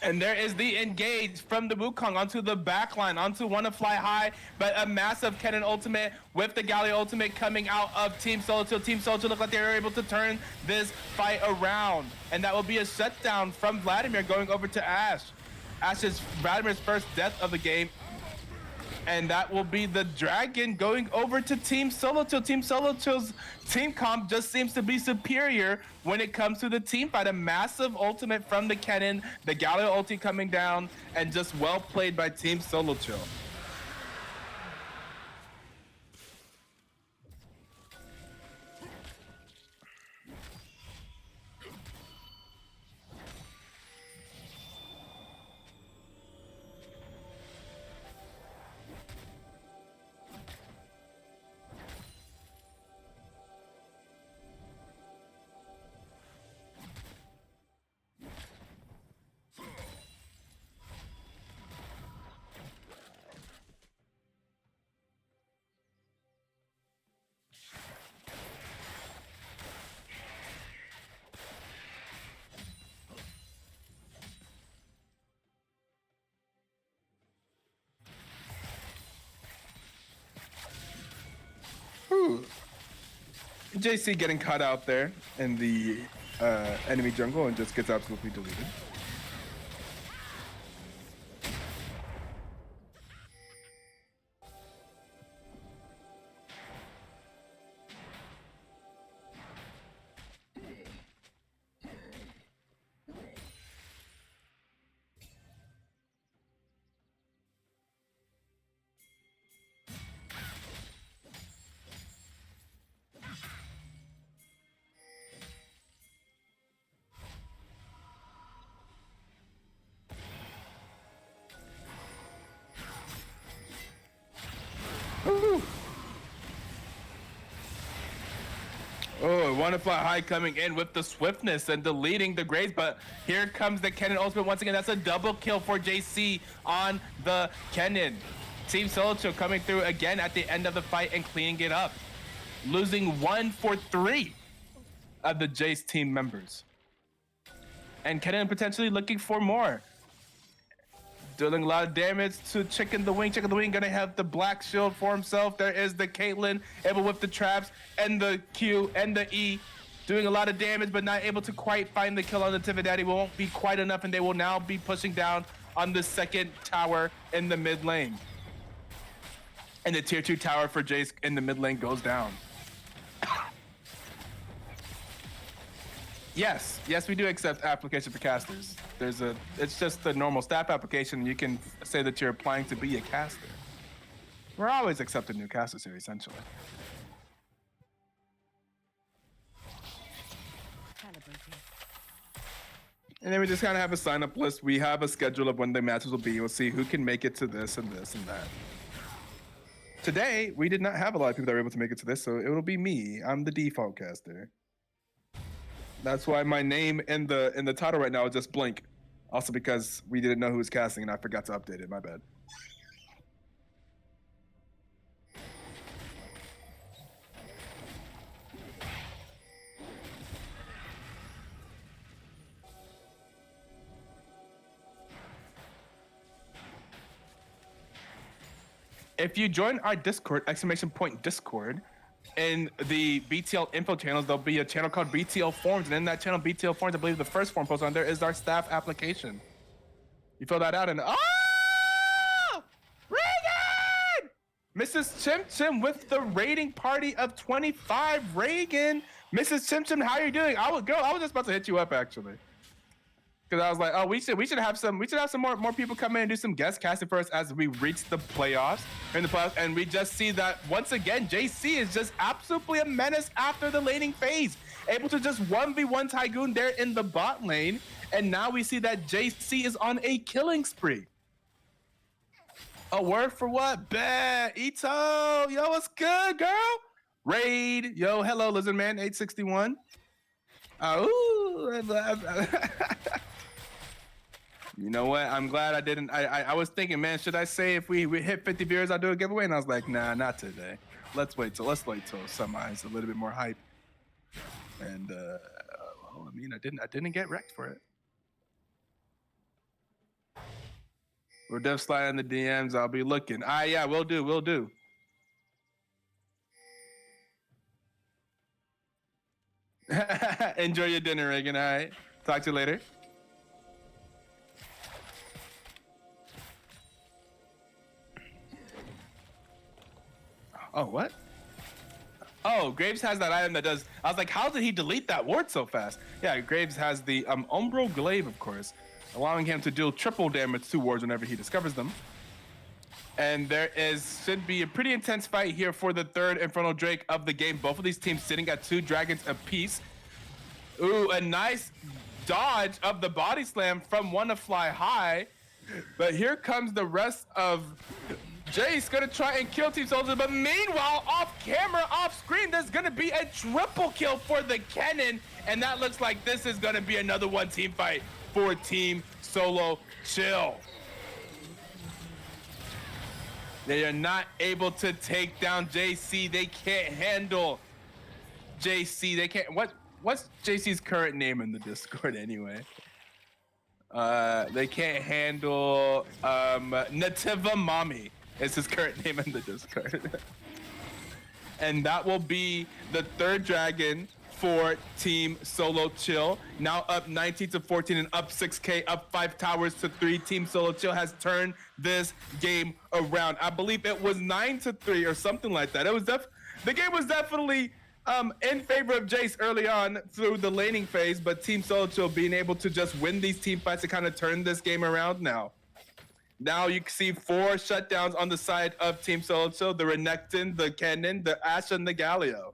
And there is the engage from the Wukong onto the backline, onto Wanna Fly High, but a massive Kennen ultimate with the Galio ultimate coming out of Team Solo. Team Solo look like they were able to turn this fight around. And that will be a shutdown from Vladimir going over to Ashe. Ashe is Vladimir's first death of the game. And that will be the Dragon going over to Team Solo Chill. Team Solo Chill's team comp just seems to be superior when it comes to the team fight. A massive ultimate from the Kennen, the Galio ulti coming down, and just well played by Team Solo Chill. JC getting caught out there in the enemy jungle and just gets absolutely deleted. Ooh. Oh, Wanna Fly High coming in with the swiftness and deleting the Graves, but here comes the Kennen ultimate once again. That's a double kill for JC on the Kennen. Team Solo coming through again at the end of the fight and cleaning it up. Losing 1 for 3 of the Jace team members. And Kennen potentially looking for more. Dealing a lot of damage to Chicken the Wing. Chicken the Wing gonna have the black shield for himself. There is the Caitlyn, able with the traps and the Q and the E. Doing a lot of damage, but not able to quite find the kill on the Tiffany. Won't be quite enough, and they will now be pushing down on the second tower in the mid lane. And the tier 2 tower for Jace in the mid lane goes down. Yes, we do accept application for casters. It's just the normal staff application. You can say that you're applying to be a caster. We're always accepting new casters here, essentially. And then we just kind of have a sign-up list. We have a schedule of when the matches will be. We'll see who can make it to this and this and that. Today, we did not have a lot of people that were able to make it to this, so it will be me. I'm the default caster. That's why my name in the title right now is just blank. Also because we didn't know who was casting and I forgot to update it. My bad. If you join our Discord, !Discord, in the BTL info channels, there'll be a channel called BTL Forms, and in that channel, BTL Forms, I believe the first form post on there is our staff application. You fill that out and Reagan! Mrs. Chim Chim with the rating party of 25. Reagan, Mrs. Chim Chim, how are you doing? I was just about to hit you up actually. Because I was like, oh, we should have some more people come in and do some guest casting for us as we reach the playoffs. And we just see that once again, JC is just absolutely a menace after the laning phase, able to just 1v1 Tygoon there in the bot lane. And now we see that JC is on a killing spree. A word for what? Bet. Ito, yo, what's good, girl? Raid, yo, hello, Lizard Man 861. You know what? I'm glad I didn't. I was thinking, man, should I say if we hit 50 viewers, I'll do a giveaway? And I was like, nah, not today. Let's wait till summer's a little bit more hype. And well, I mean, I didn't get wrecked for it. We're dev sliding the DMs. I'll be looking. Yeah, we'll do. Enjoy your dinner, Reagan. All right. Talk to you later. Oh, what? Oh, Graves has that item that does. I was like, how did he delete that ward so fast? Yeah, Graves has the Umbro Glaive, of course, allowing him to deal triple damage to wards whenever he discovers them. And there should be a pretty intense fight here for the third Infernal Drake of the game. Both of these teams sitting at 2 dragons apiece. Ooh, a nice dodge of the body slam from Wanna Fly High. But here comes the rest of Jace gonna try and kill Team Soldier, but meanwhile, off camera, off screen, there's gonna be a triple kill for the Kennen, and that looks like this is gonna be another one team fight for Team Solo Chill. They are not able to take down JC. They can't handle JC. They can't. What's JC's current name in the Discord anyway? They can't handle Nativa Mommy. It's his current name in the Discord. and that will be the third dragon for Team Solo Chill. Now up 19-14 and up 6K, up 5 towers to 3. Team Solo Chill has turned this game around. I believe it was 9-3 or something like that. It was the game was definitely in favor of Jace early on through the laning phase, but Team Solo Chill being able to just win these team fights to kind of turn this game around now. Now you can see 4 shutdowns on the side of Team Solo Chill: the Renekton, the Kennen, the Ashe, and the Galio.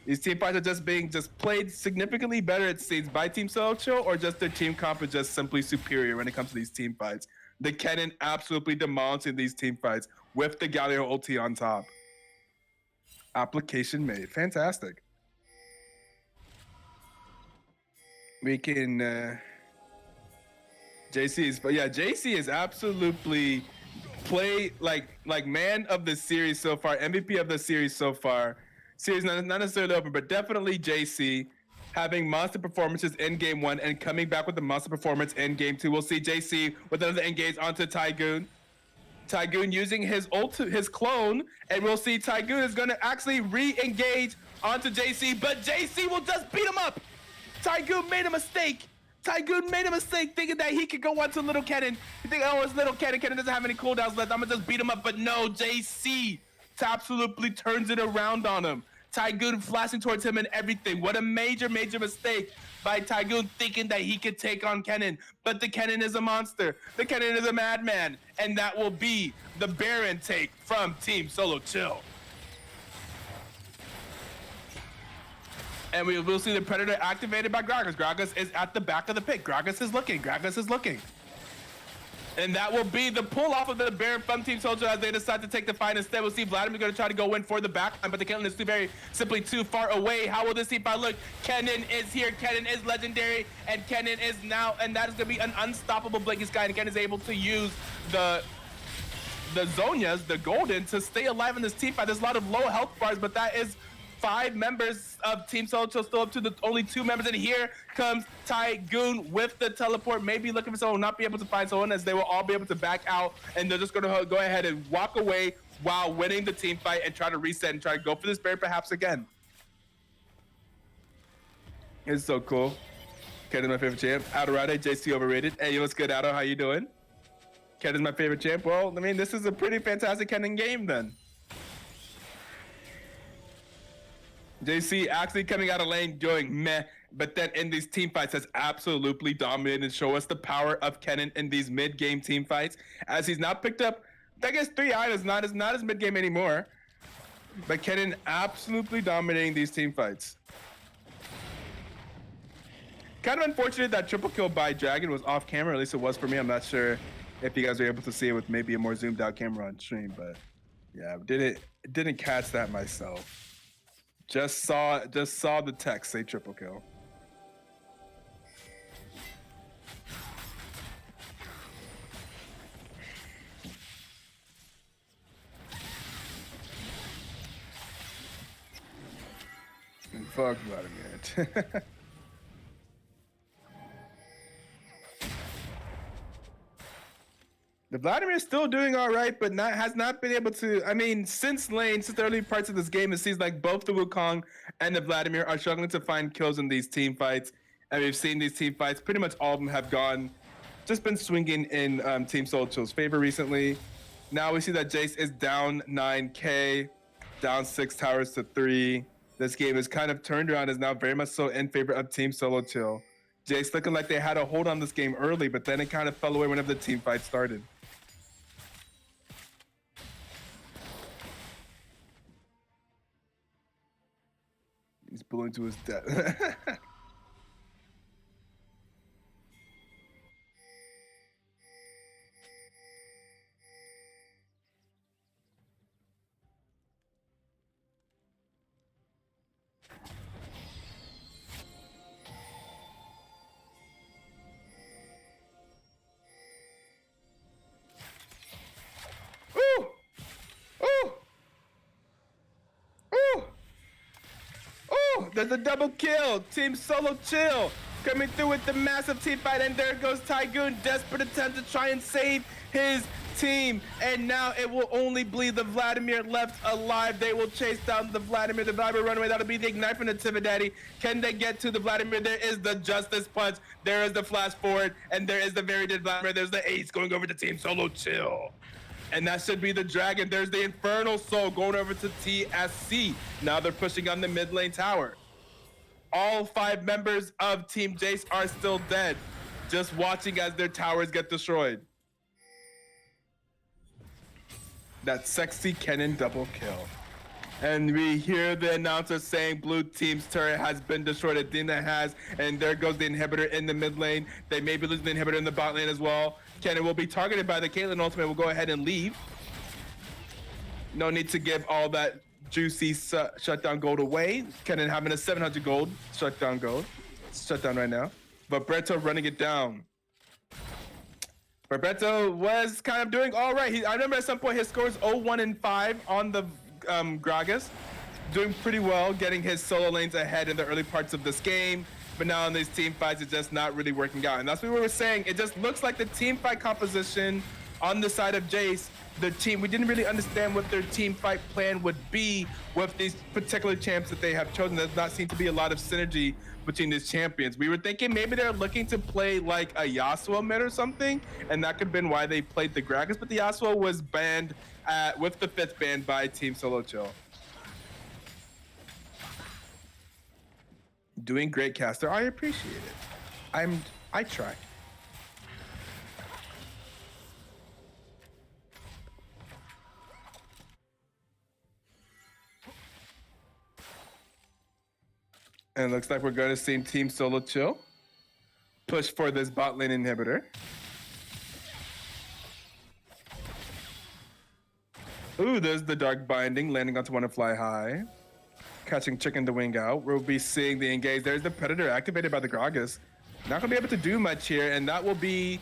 These team fights are just being played significantly better, it seems, by Team Solo Chill, or just their team comp is just simply superior when it comes to these team fights. The Kennen absolutely demolishing these team fights with the Galio ulti on top. Application made. Fantastic. We can JC is absolutely play like man of the series so far, MVP of the series so far. Series not necessarily over, but definitely JC having monster performances in game 1 and coming back with the monster performance in game 2. We'll see JC with another engage onto Tygoon. Tygoon using his clone, and we'll see Tygoon is going to actually re-engage onto JC, but JC will just beat him up. Tygoon made a mistake. Tygoon made a mistake thinking that he could go onto Little Kennen. You think, oh, it's Little Kennen. Kennen doesn't have any cooldowns left. I'm going to just beat him up. But no, JC absolutely turns it around on him. Tygoon flashing towards him and everything. What a major, major mistake by Tygoon thinking that he could take on Kennen. But the Kennen is a monster. The Kennen is a madman. And that will be the Baron take from Team Solo Chill. And we will see the Predator activated by Gragas. Gragas is at the back of the pit. Gragas is looking. Gragas is looking. And that will be the pull off of the Baron from Team Soldier as they decide to take the fight instead. We'll see Vladimir going to try to go in for the backline, but the Kennen is simply too far away. How will this team fight look? Kennen is here. Kennen is legendary, and Kennen is now, and that is going to be an unstoppable Blinky Sky. And Kennen is able to use the Zonias, the Golden, to stay alive in this team fight. There's a lot of low health bars, but that is 5 members of Team Solo Chill still up to the only 2 members. And here comes Tygoon with the teleport, maybe looking for someone, not be able to find someone, as they will all be able to back out. And they're just going to go ahead and walk away while winning the team fight and try to reset and try to go for this Baron perhaps again. It's so cool. Kennen's my favorite champ. Adorade, JC overrated. Hey, what's good, Ado? How you doing? Kennen's my favorite champ. Well, I mean, this is a pretty fantastic Kennen game then. JC actually coming out of lane doing meh, but then in these team fights has absolutely dominated and show us the power of Kennen in these mid-game team fights, as he's now picked up, I guess, 3 items, not as mid-game anymore, but Kennen absolutely dominating these team fights. Kind of unfortunate that triple kill by Dragon was off camera, at least it was for me. I'm not sure if you guys were able to see it with maybe a more zoomed out camera on stream, but yeah, didn't catch that myself. Just saw the text say triple kill. And fuck Vladimir. The Vladimir is still doing all right, but has not been able to. I mean, since the early parts of this game, it seems like both the Wukong and the Vladimir are struggling to find kills in these team fights. And we've seen these team fights, pretty much all of them have just been swinging in Team Solo Chill's favor recently. Now we see that Jace is down 9K, down 6 towers to 3. This game is kind of turned around, is now very much so in favor of Team Solo Chill. Jace looking like they had a hold on this game early, but then it kind of fell away whenever the team fight started. He's bullying to his death. Ooh! Ooh! Ooh! Oh, there's a double kill. Team Solo Chill coming through with the massive team fight, and there goes Tygoon, desperate attempt to try and save his team, and now it will only be the Vladimir left alive. They will chase down the Vladimir. The Vladimir run away. That'll be the ignite from the Tividaddy. Can they get to the Vladimir? There is the Justice Punch. There is the flash forward, and there is the very dead Vladimir. There's the ace going over to Team Solo Chill. And that should be the dragon. There's the Infernal Soul going over to TSC. Now they're pushing on the mid lane tower. All 5 members of Team Jace are still dead, just watching as their towers get destroyed. That sexy Kennen double kill. And we hear the announcer saying blue team's turret has been destroyed. Athena has, and there goes the inhibitor in the mid lane. They may be losing the inhibitor in the bot lane as well. Kennen will be targeted by the Caitlyn ultimate. Will go ahead and leave. No need to give all that juicy shutdown gold away. Kennen having a 700 gold shutdown right now. But Breto running it down. Roberto was kind of doing all right. I remember at some point his scores 0-1-5 on the Gragas. Doing pretty well, getting his solo lanes ahead in the early parts of this game. But now in these team fights, it's just not really working out. And that's what we were saying. It just looks like the team fight composition on the side of Jace, the team, we didn't really understand what their team fight plan would be with these particular champs that they have chosen. There does not seem to be a lot of synergy between these champions. We were thinking maybe they're looking to play like a Yasuo mid or something, and that could have been why they played the Gragas, but the Yasuo was banned with the 5th ban by Team Solo Chill. Doing great, Caster. I appreciate it. I try. And it looks like we're going to see Team Solo Chill push for this bot lane inhibitor. Ooh, there's the Dark Binding landing onto one to fly high. Catching Chicken to wing out. We'll be seeing the engage. There's the Predator activated by the Gragas. Not going to be able to do much here, and that will be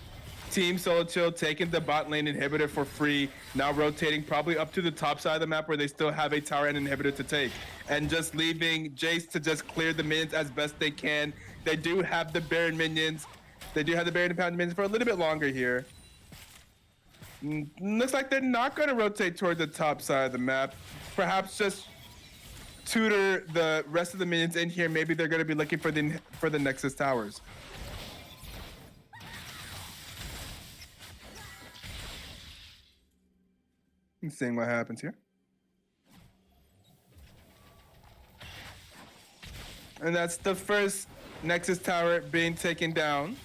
Team Solo Chill taking the bot lane inhibitor for free. Now rotating probably up to the top side of the map where they still have a tower and inhibitor to take. And just leaving Jace to just clear the minions as best they can. They do have the Baron minions. They do have the Baron and Pound minions for a little bit longer here. Looks like they're not going to rotate toward the top side of the map. Perhaps just tutor the rest of the minions in here. Maybe they're going to be looking for the Nexus towers. I'm seeing what happens here. And that's the first Nexus tower being taken down.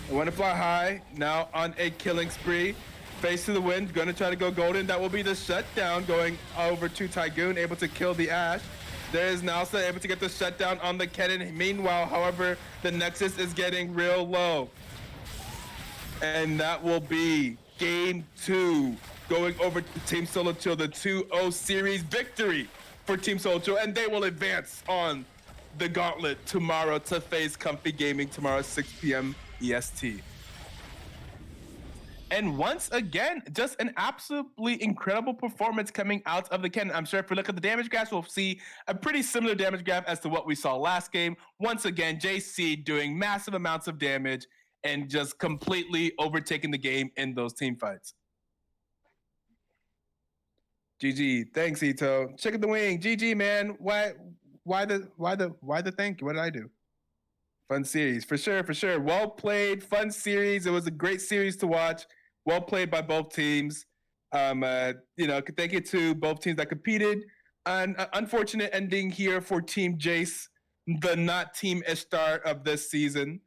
I want to fly high, now on a killing spree. Face to the wind, gonna try to go golden. That will be the shutdown going over to Tygoon, able to kill the Ashe. There is Nalsa able to get the shutdown on the Kennen. Meanwhile, however, the Nexus is getting real low. And that will be game 2 going over to Team Solo Chill, the 2-0 series victory for Team Solo Chill, and they will advance on the Gauntlet tomorrow to face Comfy Gaming tomorrow, 6 p.m. EST. And once again, just an absolutely incredible performance coming out of the Kennen. I'm sure if we look at the damage graphs, we'll see a pretty similar damage graph as to what we saw last game. Once again, JC doing massive amounts of damage and just completely overtaking the game in those team fights. GG. Thanks, Ito. Chicken the wing. GG, man. Why the thank you? What did I do? Fun series. For sure. Well played. Fun series. It was a great series to watch. Well played by both teams. Thank you to both teams that competed. An unfortunate ending here for Team Jace, the not Team Ishtar of this season.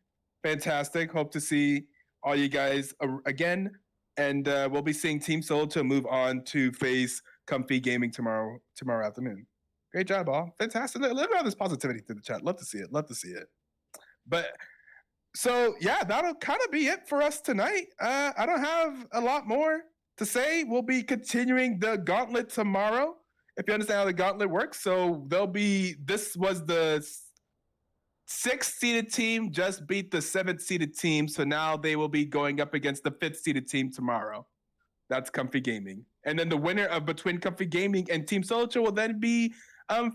Fantastic. Hope to see all you guys again. And we'll be seeing Team Solo to move on to face Comfy Gaming tomorrow afternoon. Great job, all. Fantastic. Let me have this positivity to the chat. Love to see it. But so yeah, that'll kind of be it for us tonight. I don't have a lot more to say. We'll be continuing the Gauntlet tomorrow, if you understand how the Gauntlet works. So this was the 6th seeded team just beat the 7th seeded team. So now they will be going up against the 5th seeded team tomorrow. That's Comfy Gaming. And then the winner of between Comfy Gaming and Team Solo Chill will then be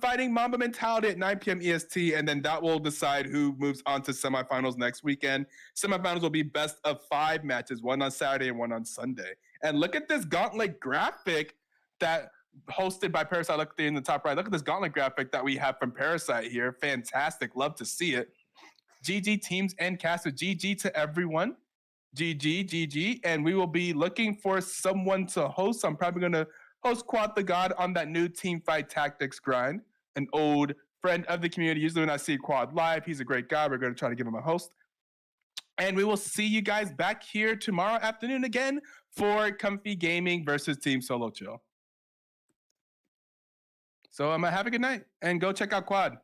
fighting Mamba Mentality at 9 p.m. EST, and then that will decide who moves on to semifinals next weekend. Semifinals will be best of 5 matches, one on Saturday and one on Sunday. And look at this Gauntlet graphic that hosted by Parasite. Look there in the top right. Look at this Gauntlet graphic that we have from Parasite here. Fantastic. Love to see it. GG teams and caster. GG to everyone. GG. And we will be looking for someone to host. I'm probably going to host Quad the God on that new team fight tactics grind. An old friend of the community. Usually when I see Quad live, he's a great guy. We're going to try to give him a host. And we will see you guys back here tomorrow afternoon again for Comfy Gaming versus Team Solo Chill. So have a good night and go check out Quad.